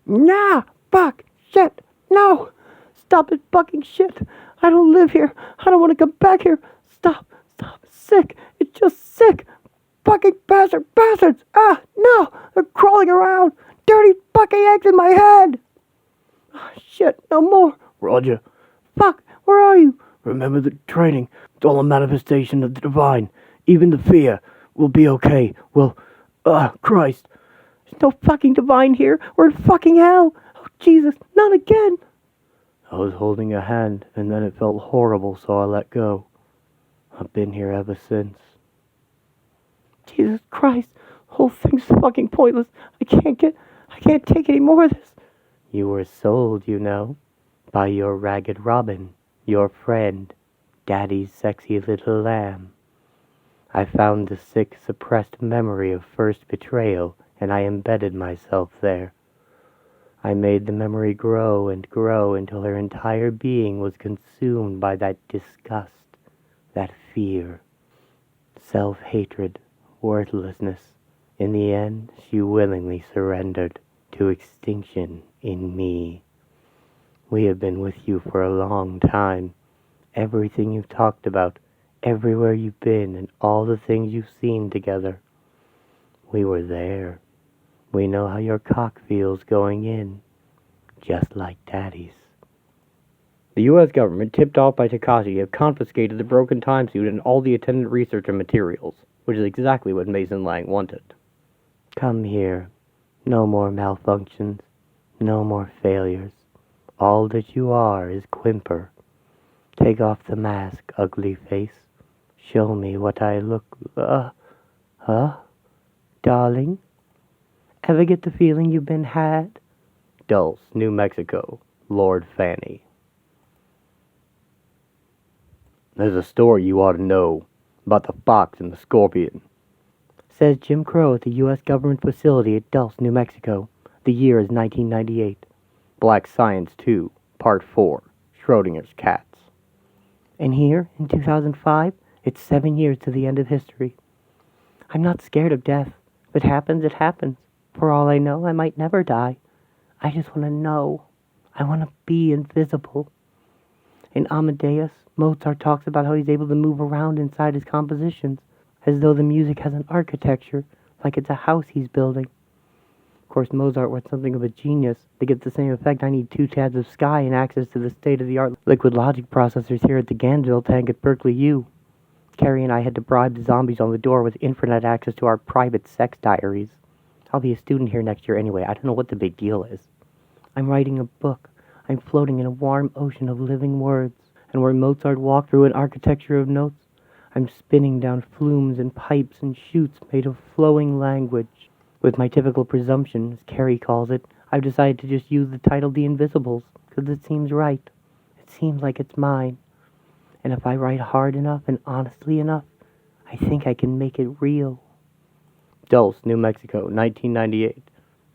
Nah! Fuck! Shit! No! Stop it fucking shit! I don't live here! I don't want to come back here! Stop! Stop! It's sick! It's just sick! Fucking bastards! Ah! No! They're crawling around! Dirty fucking eggs in my head! Oh, shit! No more! Roger. Fuck! Where are you? Remember the training. It's all a manifestation of the divine. Even the fear. We'll be okay. Christ. There's no fucking divine here! We're in fucking hell! Oh, Jesus! Not again! I was holding a hand, and then it felt horrible, so I let go. I've been here ever since. Jesus Christ! The whole thing's fucking pointless. I can't take any more of this. You were sold, you know, by your ragged Robin, your friend, Daddy's sexy little lamb. I found the sick, suppressed memory of first betrayal, and I embedded myself there. I made the memory grow and grow until her entire being was consumed by that disgust, that fear, self-hatred, worthlessness. In the end, she willingly surrendered to extinction in me. We have been with you for a long time. Everything you've talked about, everywhere you've been, and all the things you've seen together. We were there. We know how your cock feels going in, just like Daddy's. The U.S. government, tipped off by Takashi, have confiscated the broken timesuit and all the attendant research and materials, which is exactly what Mason Lang wanted. Come here. No more malfunctions. No more failures. All that you are is Quimper. Take off the mask, ugly face. Show me what I look... Darling? Ever get the feeling you've been had? Dulce, New Mexico. Lord Fanny. There's a story you ought to know about the fox and the scorpion. Says Jim Crow at the U.S. government facility at Dulce, New Mexico. The year is 1998. Black Science 2, Part 4. Schrodinger's Cats. And here, in 2005, it's 7 years to the end of history. I'm not scared of death. If it happens, it happens. For all I know, I might never die. I just want to know. I want to be invisible. In Amadeus, Mozart talks about how he's able to move around inside his compositions, as though the music has an architecture, like it's a house he's building. Of course, Mozart was something of a genius. To get the same effect, I need 2 tabs of sky and access to the state-of-the-art liquid logic processors here at the Gansville tank at Berkeley U. Carrie and I had to bribe the zombies on the door with infinite access to our private sex diaries. I'll be a student here next year anyway. I don't know what the big deal is. I'm writing a book. I'm floating in a warm ocean of living words. And where Mozart walked through an architecture of notes, I'm spinning down flumes and pipes and chutes made of flowing language. With my typical presumption, as Carrie calls it, I've decided to just use the title The Invisibles, because it seems right. It seems like it's mine. And if I write hard enough and honestly enough, I think I can make it real. Dulce, New Mexico, 1998.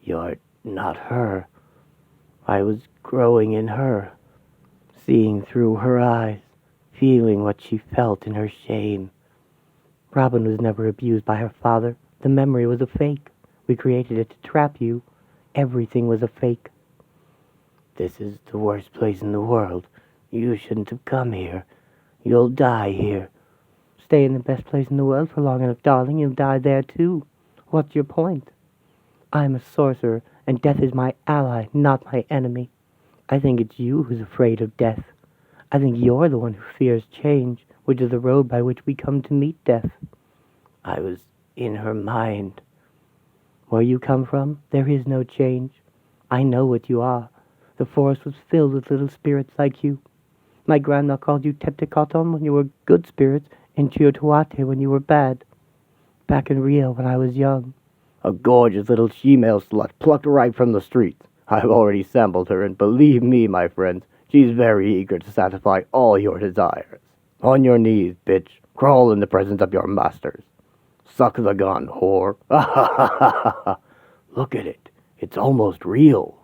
You're not her. I was growing in her, seeing through her eyes, feeling what she felt in her shame. Robin was never abused by her father. The memory was a fake. We created it to trap you. Everything was a fake. This is the worst place in the world. You shouldn't have come here. You'll die here. Stay in the best place in the world for long enough, darling. You'll die there too. What's your point? I'm a sorcerer, and death is my ally, not my enemy. I think it's you who's afraid of death. I think you're the one who fears change, which is the road by which we come to meet death. I was in her mind. Where you come from, there is no change. I know what you are. The forest was filled with little spirits like you. My grandma called you Tepticoton when you were good spirits, and Chiotuate when you were bad. Back in Rio when I was young. A gorgeous little female slut plucked right from the streets. I've already sampled her, and believe me, my friends, she's very eager to satisfy all your desires. On your knees, bitch. Crawl in the presence of your masters. Suck the gun, whore. Look at it. It's almost real.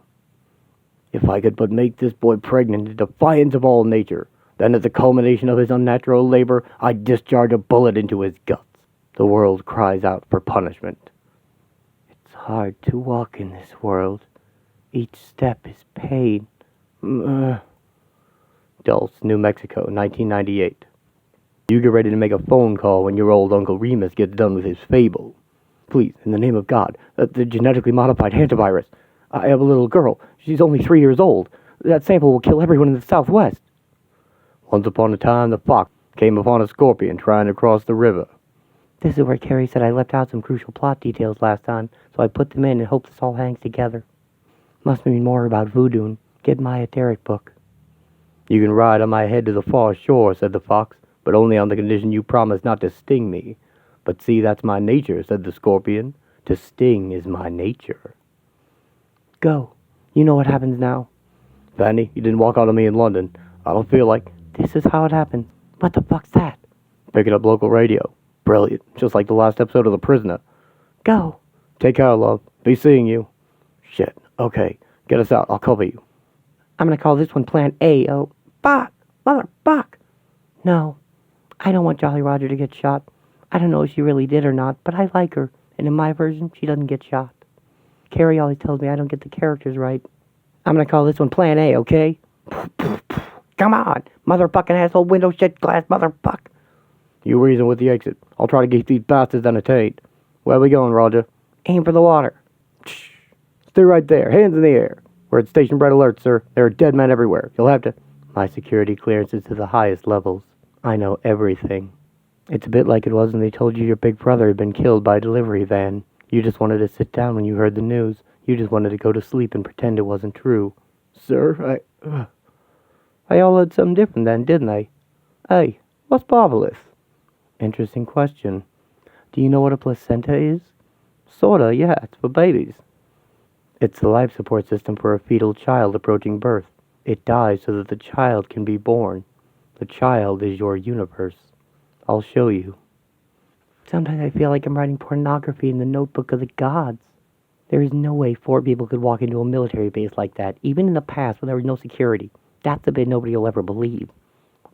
If I could but make this boy pregnant in defiance of all nature, then as a culmination of his unnatural labor, I'd discharge a bullet into his guts. The world cries out for punishment. It's hard to walk in this world. Each step is pain. Dulce, New Mexico, 1998. You get ready to make a phone call when your old Uncle Remus gets done with his fable. Please, in the name of God, the genetically modified hantavirus. I have a little girl. She's only 3 years old. That sample will kill everyone in the Southwest. Once upon a time, the fox came upon a scorpion trying to cross the river. This is where Carrie said I left out some crucial plot details last time, so I put them in and hope this all hangs together. Must mean more about voodoo and get my etheric book. You can ride on my head to the far shore, said the fox, but only on the condition you promise not to sting me. But see, that's my nature, said the scorpion. To sting is my nature. Go. You know what happens now. Fanny, you didn't walk out on me in London. I don't feel like... This is how it happens. What the fuck's that? Picking up local radio. Brilliant. Just like the last episode of The Prisoner. Go. Take care, love. Be seeing you. Shit. Okay. Get us out. I'll cover you. I'm gonna call this one Plan A. Oh, fuck. Mother fuck. No. I don't want Jolly Roger to get shot. I don't know if she really did or not, but I like her. And in my version, she doesn't get shot. Carrie always tells me I don't get the characters right. I'm gonna call this one Plan A, okay? Come on, motherfucking asshole, window shit, glass, motherfuck. You reason with the exit. I'll try to keep these bastards entertained. Where are we going, Roger? Aim for the water. Stay right there, hands in the air. We're at station red alert, sir. There are dead men everywhere. You'll have to... My security clearance is to the highest levels. I know everything. It's a bit like it was when they told you your big brother had been killed by a delivery van. You just wanted to sit down when you heard the news. You just wanted to go to sleep and pretend it wasn't true. Sir, They all had something different then, didn't they? Hey, what's Pavlov? Interesting question. Do you know what a placenta is? Sorta, yeah, it's for babies. It's the life support system for a fetal child approaching birth. It dies so that the child can be born. The child is your universe. I'll show you. Sometimes I feel like I'm writing pornography in the notebook of the gods. There is no way 4 people could walk into a military base like that, even in the past when there was no security. That's the bit nobody will ever believe.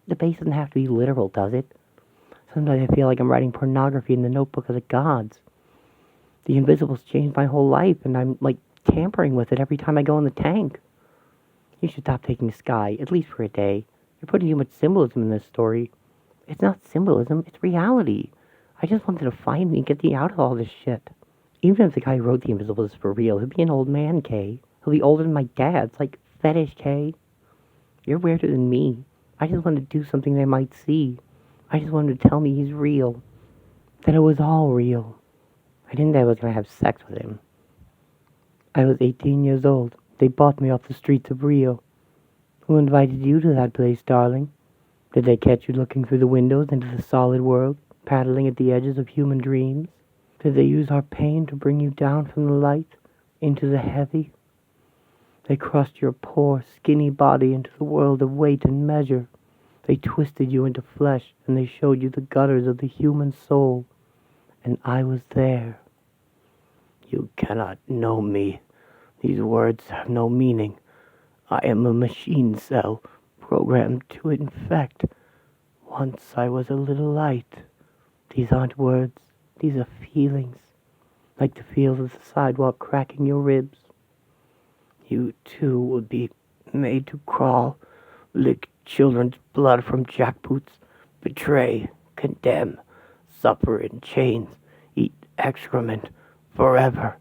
The base doesn't have to be literal, does it? Sometimes I feel like I'm writing pornography in the notebook of the gods. The Invisibles changed my whole life, and I'm, like, tampering with it every time I go in the tank. You should stop taking Sky, at least for a day. You're putting too much symbolism in this story. It's not symbolism, it's reality. I just wanted to find me and get me out of all this shit. Even if the guy who wrote The Invisibles is for real, he'll be an old man, Kay. He'll be older than my dad. It's like fetish, Kay. You're weirder than me. I just wanted to do something they might see. I just wanted to tell me he's real. That it was all real. I didn't think I was going to have sex with him. I was 18 years old. They bought me off the streets of Rio. Who invited you to that place, darling? Did they catch you looking through the windows into the solid world, paddling at the edges of human dreams? Did they use our pain to bring you down from the light into the heavy? They crushed your poor, skinny body into the world of weight and measure. They twisted you into flesh, and they showed you the gutters of the human soul. And I was there. You cannot know me. These words have no meaning. I am a machine cell, programmed to infect. Once I was a little light. These aren't words. These are feelings. Like the feel of the sidewalk cracking your ribs. You, too, will be made to crawl, lick children's blood from jackboots, betray, condemn, suffer in chains, eat excrement, forever,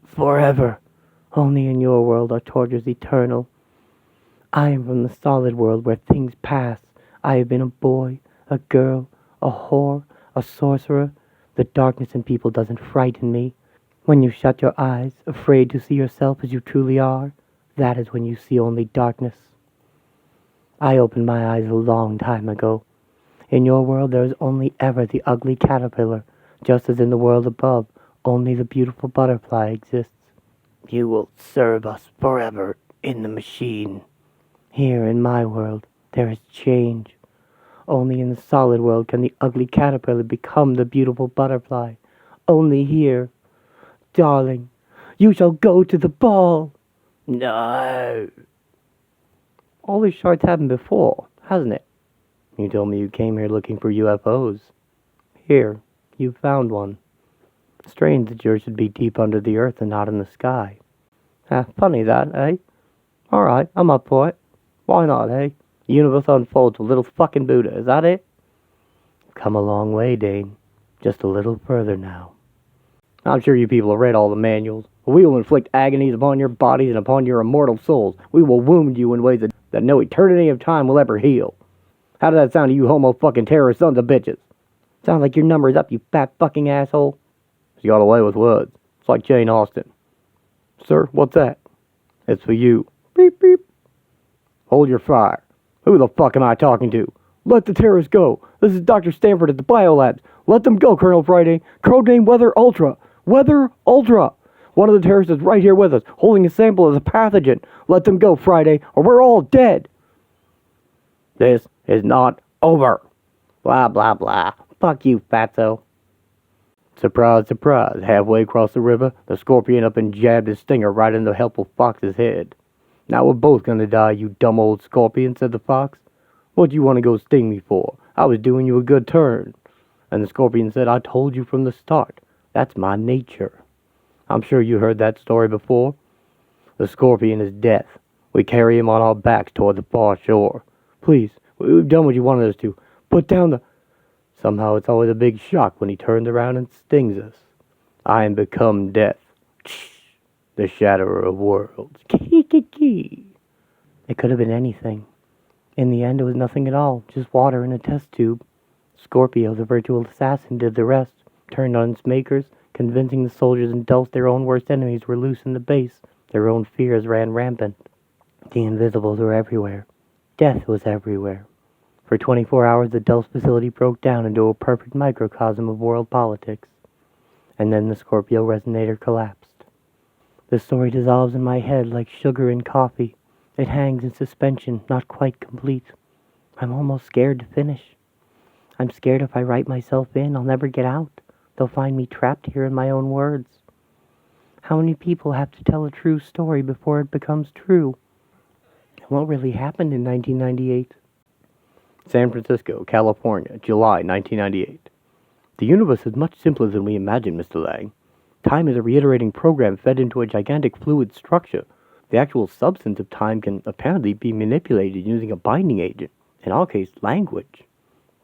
forever. Only in your world are tortures eternal. I am from the solid world where things pass. I have been a boy, a girl, a whore, a sorcerer. The darkness in people doesn't frighten me. When you shut your eyes, afraid to see yourself as you truly are, that is when you see only darkness. I opened my eyes a long time ago. In your world there is only ever the ugly caterpillar, just as in the world above, only the beautiful butterfly exists. You will serve us forever in the machine. Here in my world, there is change. Only in the solid world can the ugly caterpillar become the beautiful butterfly. Only here. Darling, you shall go to the ball. No. All these charts happened before, hasn't it? You told me you came here looking for UFOs. Here, you found one. Strange that yours should be deep under the earth and not in the sky. Funny that, eh? Alright, I'm up for it. Why not, eh? The universe unfolds with little fucking Buddha, is that it? Come a long way, Dane. Just a little further now. I'm sure you people have read all the manuals. We will inflict agonies upon your bodies and upon your immortal souls. We will wound you in ways that no eternity of time will ever heal. How does that sound to you homo fucking terrorist sons of bitches? Sounds like your number's up, you fat fucking asshole. She got away with words. It's like Jane Austen. Sir, what's that? It's for you. Beep, beep. Hold your fire. Who the fuck am I talking to? Let the terrorists go. This is Dr. Stanford at the biolabs. Let them go, Colonel Friday. Codename Weather Ultra. Weather Ultra. One of the terrorists is right here with us, holding a sample as a pathogen. Let them go, Friday, or we're all dead. This is not over. Blah, blah, blah. Fuck you, fatso. Surprise, surprise. Halfway across the river, the scorpion up and jabbed his stinger right in the helpful fox's head. Now we're both gonna die, you dumb old scorpion, said the fox. What do you want to go sting me for? I was doing you a good turn. And the scorpion said, I told you from the start. That's my nature. I'm sure you heard that story before. The scorpion is death. We carry him on our backs toward the far shore. Please, we've done what you wanted us to. Put down the... Somehow it's always a big shock when he turns around and stings us. I am become death. The shatterer of worlds. Kee. It could have been anything. In the end, it was nothing at all. Just water in a test tube. Scorpio, the virtual assassin, did the rest. Turned on its makers, convincing the soldiers in Dulce their own worst enemies were loose in the base. Their own fears ran rampant. The invisibles were everywhere. Death was everywhere. For 24 hours, the Dulce facility broke down into a perfect microcosm of world politics. And then the Scorpio resonator collapsed. The story dissolves in my head like sugar in coffee. It hangs in suspension, not quite complete. I'm almost scared to finish. I'm scared if I write myself in, I'll never get out. They'll find me trapped here in my own words. How many people have to tell a true story before it becomes true? What really happened in 1998? San Francisco, California, July 1998. The universe is much simpler than we imagined, Mr. Lang. Time is a reiterating program fed into a gigantic fluid structure. The actual substance of time can apparently be manipulated using a binding agent, in our case, language.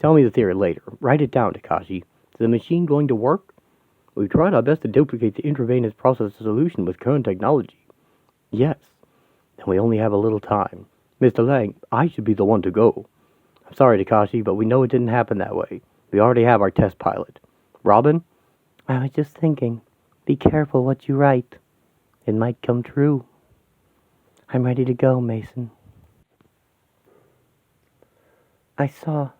Tell me the theory later. Write it down, Takashi. Is the machine going to work? We've tried our best to duplicate the intravenous process solution with current technology. Yes. Then we only have a little time. Mr. Lang, I should be the one to go. I'm sorry, Takashi, but we know it didn't happen that way. We already have our test pilot. Robin? I was just thinking. Be careful what you write. It might come true. I'm ready to go, Mason. I saw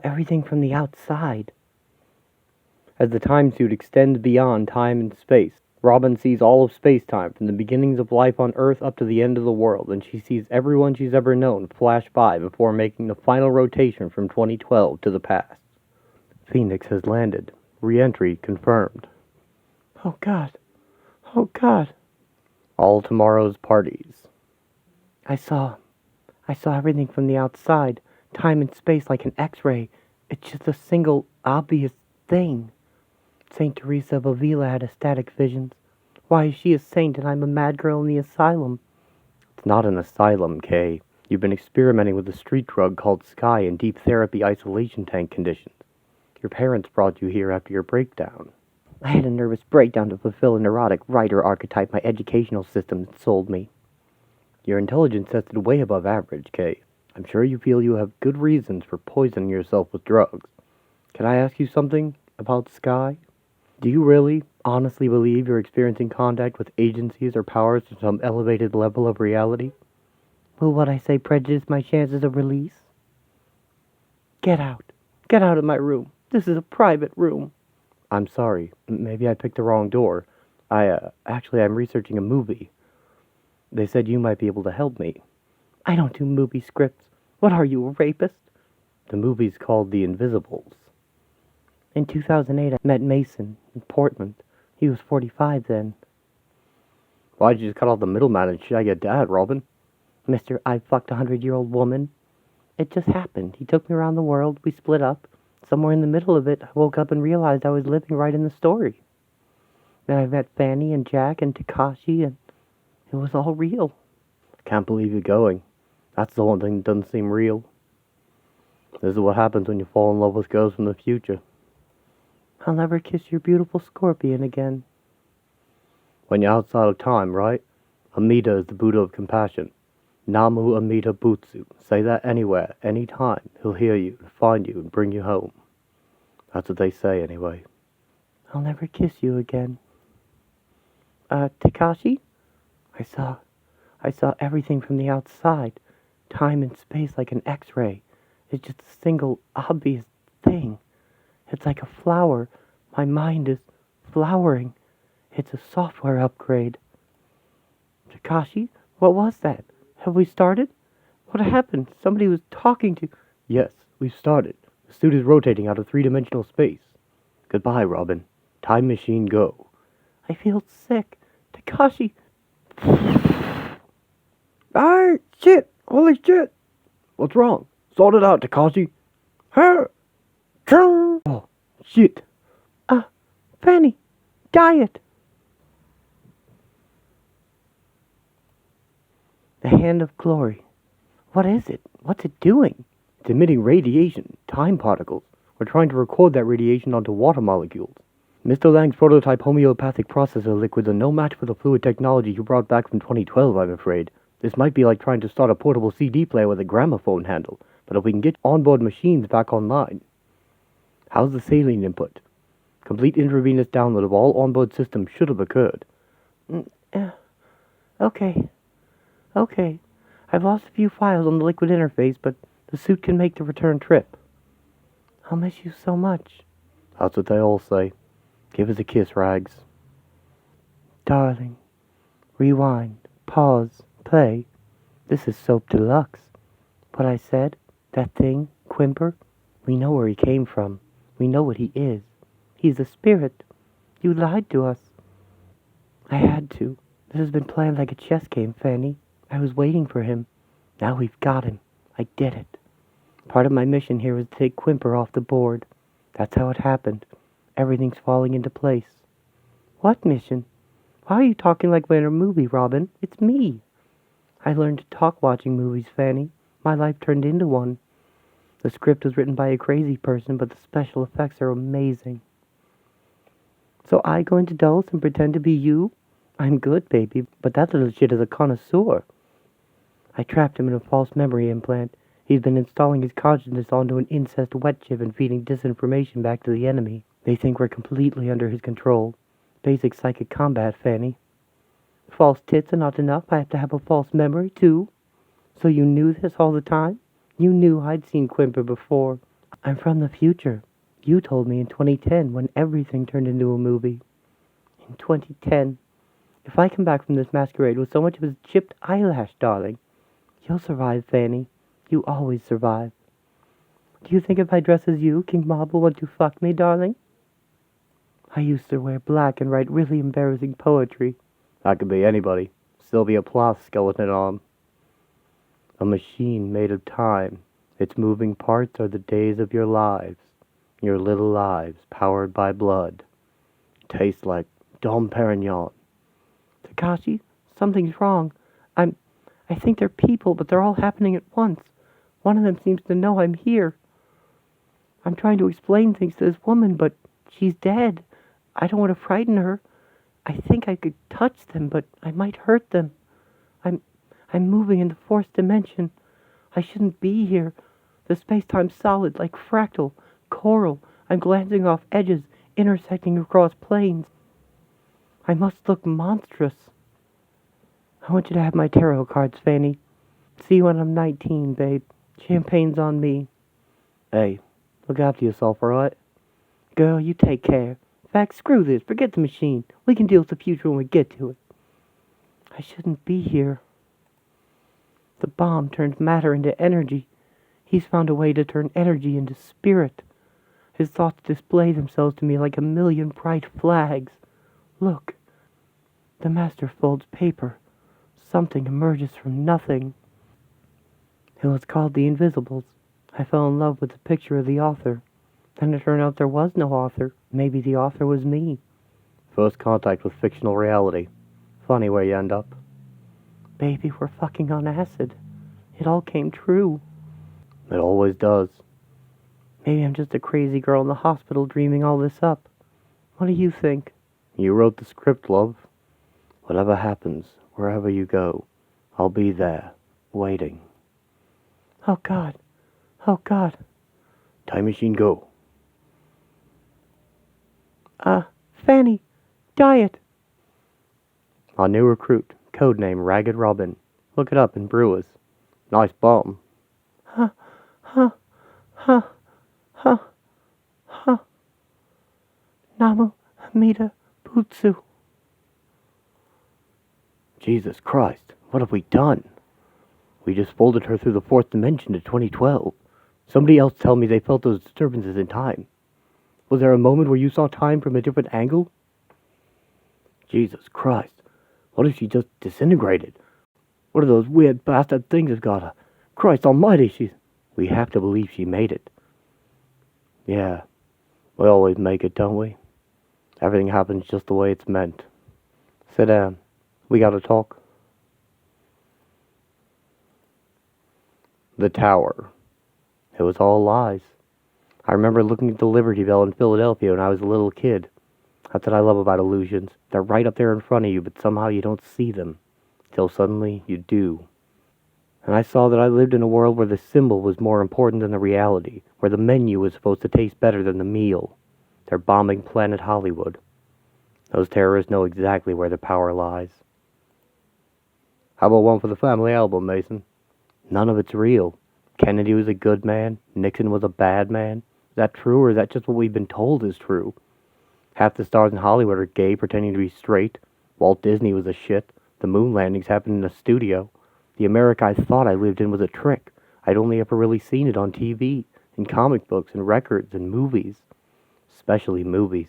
everything from the outside. As the timesuit extends beyond time and space, Robin sees all of space-time, from the beginnings of life on Earth up to the end of the world, and she sees everyone she's ever known flash by before making the final rotation from 2012 to the past. Phoenix has landed. Re-entry confirmed. Oh, God. Oh, God. All tomorrow's parties. I saw everything from the outside. Time and space like an X-ray. It's just a single, obvious thing. Saint Teresa of Avila had ecstatic visions. Why is she a saint and I'm a mad girl in the asylum? It's not an asylum, Kay. You've been experimenting with a street drug called Sky in deep therapy isolation tank conditions. Your parents brought you here after your breakdown. I had a nervous breakdown to fulfill a neurotic writer archetype my educational system had sold me. Your intelligence tested way above average, Kay. I'm sure you feel you have good reasons for poisoning yourself with drugs. Can I ask you something about Sky? Do you really, honestly believe you're experiencing contact with agencies or powers to some elevated level of reality? Will what I say prejudice my chances of release? Get out. Get out of my room. This is a private room. I'm sorry. Maybe I picked the wrong door. I'm researching a movie. They said you might be able to help me. I don't do movie scripts. What are you, a rapist? The movie's called The Invisibles. In 2008, I met Mason in Portland. He was 45 then. Why'd you just cut off the middleman and shag your dad, Robin? Mister, I fucked a 100-year-old woman. It just happened. He took me around the world. We split up. Somewhere in the middle of it, I woke up and realized I was living right in the story. Then I met Fanny and Jack and Takashi, and it was all real. I can't believe you're going. That's the one thing that doesn't seem real. This is what happens when you fall in love with girls from the future. I'll never kiss your beautiful scorpion again. When you're outside of time, right? Amida is the Buddha of compassion. Namu Amida Butsu. Say that anywhere, anytime. He'll hear you, and find you, and bring you home. That's what they say, anyway. I'll never kiss you again. Takashi? I saw everything from the outside. Time and space like an X-ray. It's just a single, obvious thing. It's like a flower. My mind is flowering. It's a software upgrade. Takashi, what was that? Have we started? What happened? Somebody was talking to... Yes, we've started. The suit is rotating out of three-dimensional space. Goodbye, Robin. Time machine, go. I feel sick. Takashi... Ah, shit! Holy shit! What's wrong? Sort it out, Takashi. Oh, shit. Fanny, diet. The hand of glory. What is it? What's it doing? It's emitting radiation, time particles. We're trying to record that radiation onto water molecules. Mr. Lang's prototype homeopathic processor liquids are no match for the fluid technology you brought back from 2012, I'm afraid. This might be like trying to start a portable CD player with a gramophone handle, but if we can get onboard machines back online. How's the saline input? Complete intravenous download of all onboard systems should have occurred. Okay. I've lost a few files on the liquid interface, but the suit can make the return trip. I'll miss you so much. That's what they all say. Give us a kiss, Rags. Darling, rewind, pause, play. This is soap deluxe. What I said, that thing, Quimper, we know where he came from. We know what he is. He's a spirit. You lied to us. I had to. This has been planned like a chess game, Fanny. I was waiting for him. Now we've got him. I did it. Part of my mission here was to take Quimper off the board. That's how it happened. Everything's falling into place. What mission? Why are you talking like we're in a movie, Robin? It's me. I learned to talk watching movies, Fanny. My life turned into one. The script was written by a crazy person, but the special effects are amazing. So I go into Dulce and pretend to be you? I'm good, baby, but that little shit is a connoisseur. I trapped him in a false memory implant. He's been installing his consciousness onto an incest wet chip and feeding disinformation back to the enemy. They think we're completely under his control. Basic psychic combat, Fanny. False tits are not enough. I have to have a false memory, too. So you knew this all the time? You knew I'd seen Quimper before. I'm from the future. You told me in 2010 when everything turned into a movie. In 2010. If I come back from this masquerade with so much of a chipped eyelash, darling, you'll survive, Fanny. You always survive. Do you think if I dress as you, King Bob will want to fuck me, darling? I used to wear black and write really embarrassing poetry. I could be anybody. Sylvia Plath's skeleton arm. A machine made of time. Its moving parts are the days of your lives. Your little lives, powered by blood. Tastes like Dom Perignon. Takashi, something's wrong. I think they're people, but they're all happening at once. One of them seems to know I'm here. I'm trying to explain things to this woman, but she's dead. I don't want to frighten her. I think I could touch them, but I might hurt them. I'm moving in the fourth dimension. I shouldn't be here. The space-time's solid, like fractal, coral. I'm glancing off edges, intersecting across planes. I must look monstrous. I want you to have my tarot cards, Fanny. See you when I'm 19, babe. Champagne's on me. Hey, look after yourself, alright? Girl, you take care. In fact, screw this. Forget the machine. We can deal with the future when we get to it. I shouldn't be here. The bomb turned matter into energy. He's found a way to turn energy into spirit. His thoughts display themselves to me like a million bright flags. Look. The master folds paper. Something emerges from nothing. It was called The Invisibles. I fell in love with the picture of the author. Then it turned out there was no author. Maybe the author was me. First contact with fictional reality. Funny where you end up. Baby, we're fucking on acid. It all came true. It always does. Maybe I'm just a crazy girl in the hospital dreaming all this up. What do you think? You wrote the script, love. Whatever happens, wherever you go, I'll be there, waiting. Oh, God. Oh, God. Time machine, go. Fanny. Diet. Our new recruit, codename Ragged Robin. Look it up in Brewers. Nice bomb. Namu Amida Butsu. Jesus Christ, what have we done? We just folded her through the fourth dimension to 2012. Somebody else tell me they felt those disturbances in time. Was there a moment where you saw time from a different angle? Jesus Christ, what if she just disintegrated? What are those weird bastard things have got her? Christ almighty, We have to believe she made it. Yeah, we always make it, don't we? Everything happens just the way it's meant. Sit down. We gotta talk. The tower. It was all lies. I remember looking at the Liberty Bell in Philadelphia when I was a little kid. That's what I love about illusions. They're right up there in front of you, but somehow you don't see them. Till suddenly you do. And I saw that I lived in a world where the symbol was more important than the reality, where the menu was supposed to taste better than the meal. They're bombing Planet Hollywood. Those terrorists know exactly where the power lies. How about one for the family album, Mason? None of it's real. Kennedy was a good man. Nixon was a bad man. Is that true, or is that just what we've been told is true? Half the stars in Hollywood are gay, pretending to be straight. Walt Disney was a shit. The moon landings happened in a studio. The America I thought I lived in was a trick. I'd only ever really seen it on TV, in comic books, and records, and movies. Especially movies.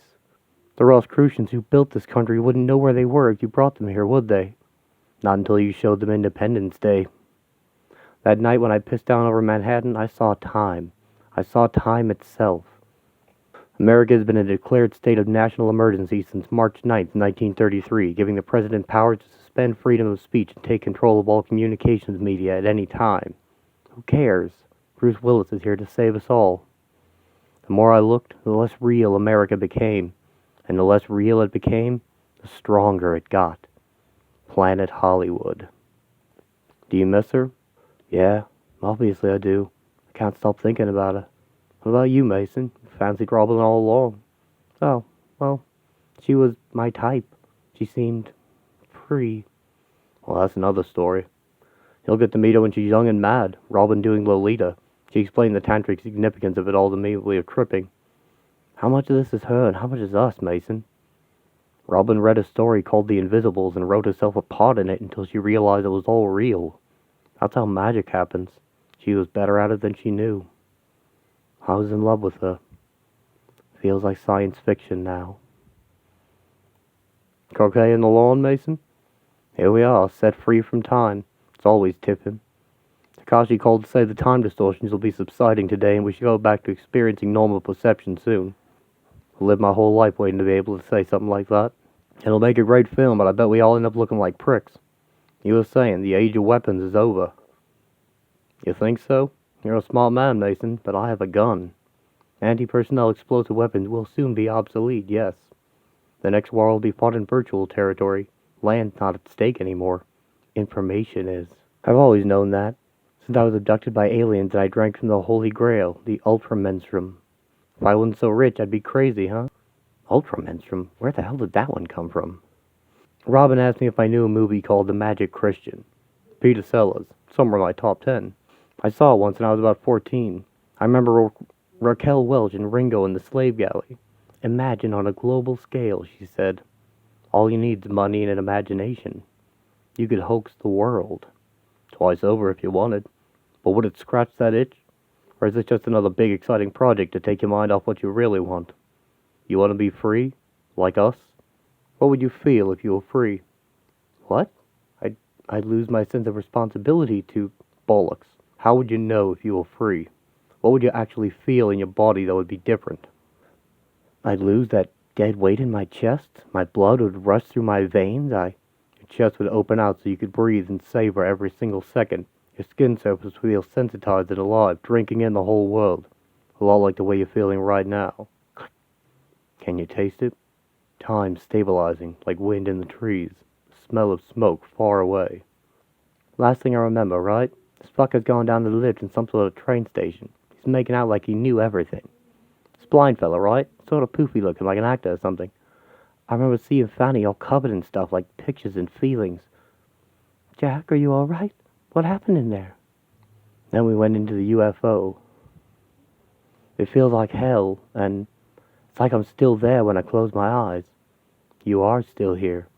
The Rosicrucians who built this country wouldn't know where they were if you brought them here, would they? Not until you showed them Independence Day. That night when I pissed down over Manhattan, I saw time. I saw time itself. America has been in a declared state of national emergency since March 9th, 1933, giving the president powers to suspend freedom of speech and take control of all communications media at any time. Who cares? Bruce Willis is here to save us all. The more I looked, the less real America became. And the less real it became, the stronger it got. Planet Hollywood. Do you miss her? Yeah, obviously I do. I can't stop thinking about her. What about you, Mason? Fancied Robin all along. Oh, well, she was my type. She seemed free. Well, that's another story. You'll get to meet her when she's young and mad, Robin doing Lolita. She explained the tantric significance of it all to me with a tripping. How much of this is her and how much is us, Mason? Robin read a story called The Invisibles and wrote herself a part in it until she realized it was all real. That's how magic happens. She was better at it than she knew. I was in love with her. Feels like science fiction now. Croquet in the lawn, Mason? Here we are, set free from time. It's always tipping. Takashi called to say the time distortions will be subsiding today and we should go back to experiencing normal perception soon. I'll live my whole life waiting to be able to say something like that. It'll make a great film, but I bet we all end up looking like pricks. You were saying the age of weapons is over. You think so? You're a smart man, Mason, but I have a gun. Anti-personnel explosive weapons will soon be obsolete, yes. The next war will be fought in virtual territory. Land's not at stake anymore. Information is. I've always known that. Since I was abducted by aliens and I drank from the Holy Grail, the Ultramenstrum. If I wasn't so rich, I'd be crazy, huh? Ultramenstrum? Where the hell did that one come from? Robin asked me if I knew a movie called The Magic Christian. Peter Sellers. Somewhere in my top 10. I saw it once when I was about 14. I remember Raquel Welch and Ringo in the slave galley. Imagine on a global scale, she said. All you need is money and an imagination. You could hoax the world. Twice over if you wanted. But would it scratch that itch? Or is it just another big exciting project to take your mind off what you really want? You want to be free? Like us? What would you feel if you were free? What? I'd lose my sense of responsibility to bollocks. How would you know if you were free? What would you actually feel in your body that would be different? I'd lose that dead weight in my chest. My blood would rush through my veins. Your chest would open out so you could breathe and savor every single second. Your skin surface would feel sensitized and alive, drinking in the whole world. A lot like the way you're feeling right now. Can you taste it? Time stabilizing, like wind in the trees. The smell of smoke far away. Last thing I remember, right? This fucker's going down the lift in some sort of train station. He's making out like he knew everything. This blind fella, right? Sort of poofy looking, like an actor or something. I remember seeing Fanny all covered in stuff like pictures and feelings. Jack, are you alright? What happened in there? Then we went into the UFO. It feels like hell, and it's like I'm still there when I close my eyes. You are still here.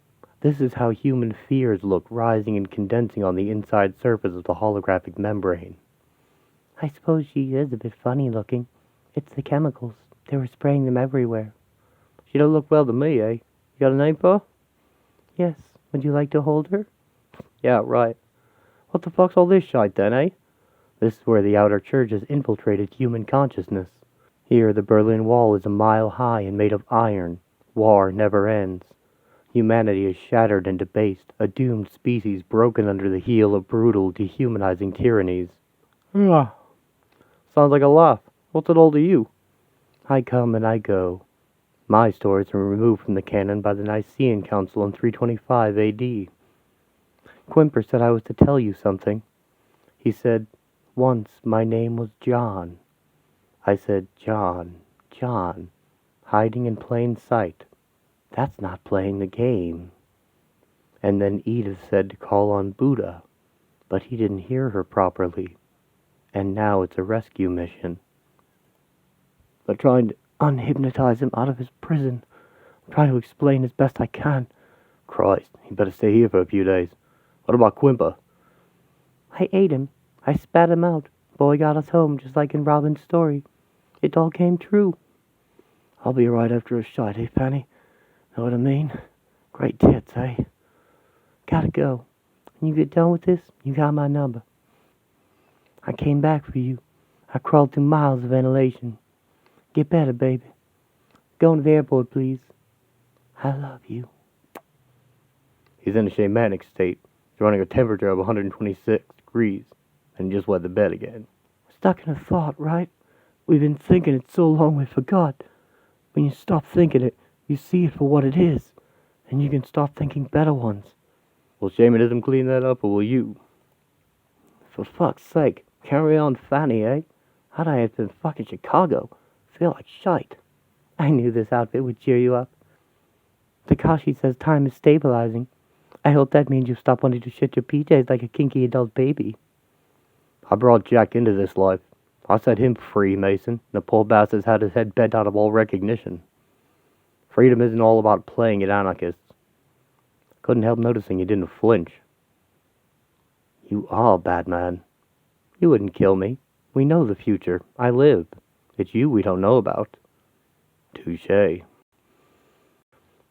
This is how human fears look, rising and condensing on the inside surface of the holographic membrane. I suppose she is a bit funny looking. It's the chemicals. They were spraying them everywhere. She don't look well to me, eh? You got a name for her? Yes. Would you like to hold her? Yeah, right. What the fuck's all this shite then, eh? This is where the outer church has infiltrated human consciousness. Here the Berlin Wall is a mile high and made of iron. War never ends. Humanity is shattered and debased, a doomed species broken under the heel of brutal, dehumanizing tyrannies. Sounds like a laugh. What's it all to you? I come and I go. My stories were removed from the canon by the Nicene Council in 325 A.D. Quimper said I was to tell you something. He said, once my name was John. I said, John, John, hiding in plain sight. That's not playing the game. And then Edith said to call on Buddha, but he didn't hear her properly. And now it's a rescue mission. They're trying to unhypnotize him out of his prison. I'm trying to explain as best I can. Christ, he better stay here for a few days. What about Quimper? I ate him. I spat him out. Boy got us home, just like in Robin's story. It all came true. I'll be right after a shot, eh, Fanny? Know what I mean? Great tits, eh? Gotta go. When you get done with this, you got my number. I came back for you. I crawled through miles of ventilation. Get better, baby. Going to the airport, please. I love you. He's in a shamanic state. He's running a temperature of 126 degrees. And just wet the bed again. Stuck in a thought, right? We've been thinking it so long we forgot. When you stop thinking it, you see it for what it is. And you can start thinking better ones. Will shamanism clean that up, or will you? For fuck's sake, carry on, Fanny, eh? How'd I have been fucking Chicago? Feel like shite. I knew this outfit would cheer you up. Takashi says time is stabilizing. I hope that means you stop wanting to shit your PJs like a kinky adult baby. I brought Jack into this life. I set him free, Mason. The poor bastard's had his head bent out of all recognition. Freedom isn't all about playing at anarchists. Couldn't help noticing he didn't flinch. You are a bad man. You wouldn't kill me. We know the future. I live. It's you we don't know about. Touché.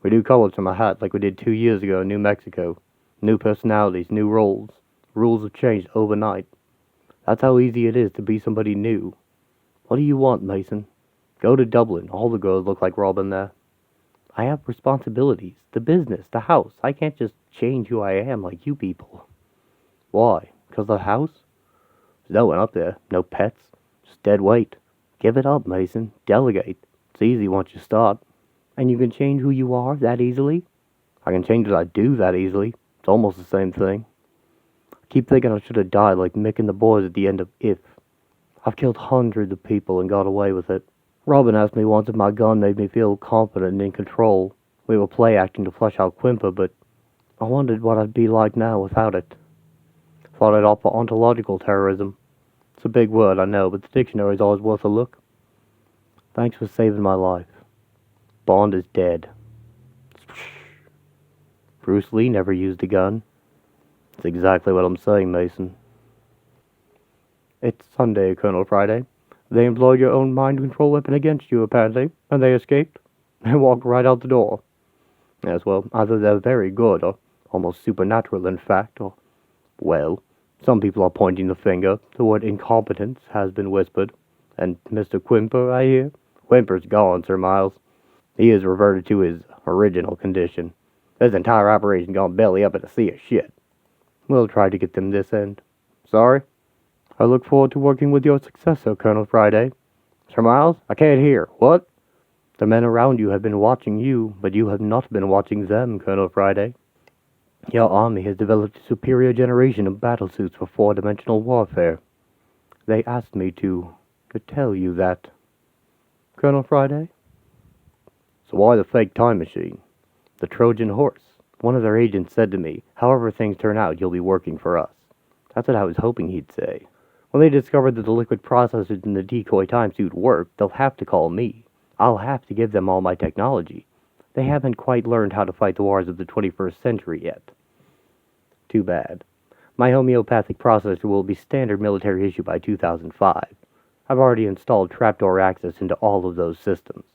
We do colors from a hat like we did 2 years ago in New Mexico. New personalities, new roles. Rules have changed overnight. That's how easy it is to be somebody new. What do you want, Mason? Go to Dublin. All the girls look like Robin there. I have responsibilities. The business, the house. I can't just change who I am like you people. Why? Because the house? There's no one up there. No pets. Just dead weight. Give it up, Mason. Delegate. It's easy once you start. And you can change who you are that easily? I can change what I do that easily. It's almost the same thing. I keep thinking I should have died like Mick and the boys at the end of If. I've killed hundreds of people and got away with it. Robin asked me once if my gun made me feel confident and in control. We were play acting to flush out Quimper, but I wondered what I'd be like now without it. Thought I'd opt for ontological terrorism. It's a big word, I know, but the dictionary's always worth a look. Thanks for saving my life. Bond is dead. Bruce Lee never used a gun. That's exactly what I'm saying, Mason. It's Sunday, Colonel Friday. They employed your own mind control weapon against you, apparently, and they escaped. They walked right out the door. Yes, well, either they're very good, or almost supernatural, in fact, or, well, some people are pointing the finger. The word incompetence has been whispered. And Mr. Quimper, I hear? Quimper's gone, Sir Miles. He has reverted to his original condition. This entire operation gone belly up in a sea of shit. We'll try to get them this end. Sorry? I look forward to working with your successor, Colonel Friday. Sir Miles, I can't hear. What? The men around you have been watching you, but you have not been watching them, Colonel Friday. Your army has developed a superior generation of battlesuits for four-dimensional warfare. They asked me to tell you that. Colonel Friday? So why the fake time machine? The Trojan horse. One of their agents said to me, however things turn out, you'll be working for us. That's what I was hoping he'd say. When they discover that the liquid processors in the decoy timesuit work, they'll have to call me. I'll have to give them all my technology. They haven't quite learned how to fight the wars of the 21st century yet. Too bad. My homeopathic processor will be standard military issue by 2005. I've already installed trapdoor access into all of those systems.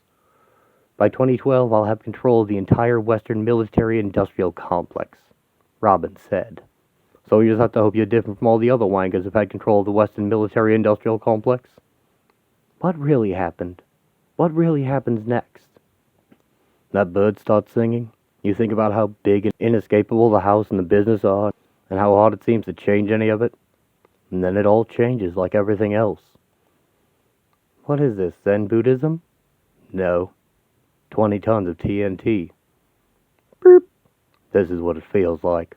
By 2012, I'll have control of the entire Western military-industrial complex, Robin said. So you just have to hope you're different from all the other wankers who've had control of the Western military-industrial complex? What really happened? What really happens next? That bird starts singing. You think about how big and inescapable the house and the business are, and how hard it seems to change any of it. And then it all changes like everything else. What is this, Zen Buddhism? No. 20 tons of TNT. Boop. This is what it feels like.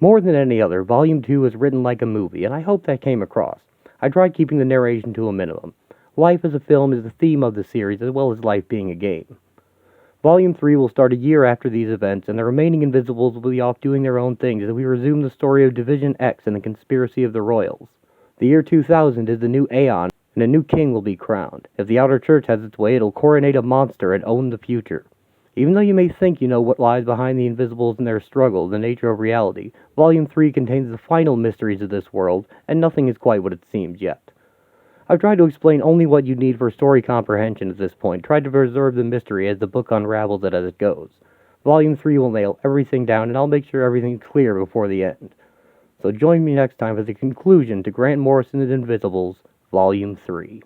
More than any other, Volume 2 is written like a movie, and I hope that came across. I tried keeping the narration to a minimum. Life as a film is the theme of the series, as well as life being a game. Volume 3 will start a year after these events, and the remaining Invisibles will be off doing their own things as we resume the story of Division X and the conspiracy of the Royals. The year 2000 is the new Aeon, and a new king will be crowned. If the outer church has its way, it'll coronate a monster and own the future. Even though you may think you know what lies behind the Invisibles and their struggle, the nature of reality, Volume 3 contains the final mysteries of this world, and nothing is quite what it seems yet. I've tried to explain only what you need for story comprehension at this point, tried to preserve the mystery as the book unravels it as it goes. Volume 3 will nail everything down, and I'll make sure everything's clear before the end. So join me next time for the conclusion to Grant Morrison's Invisibles, Volume 3.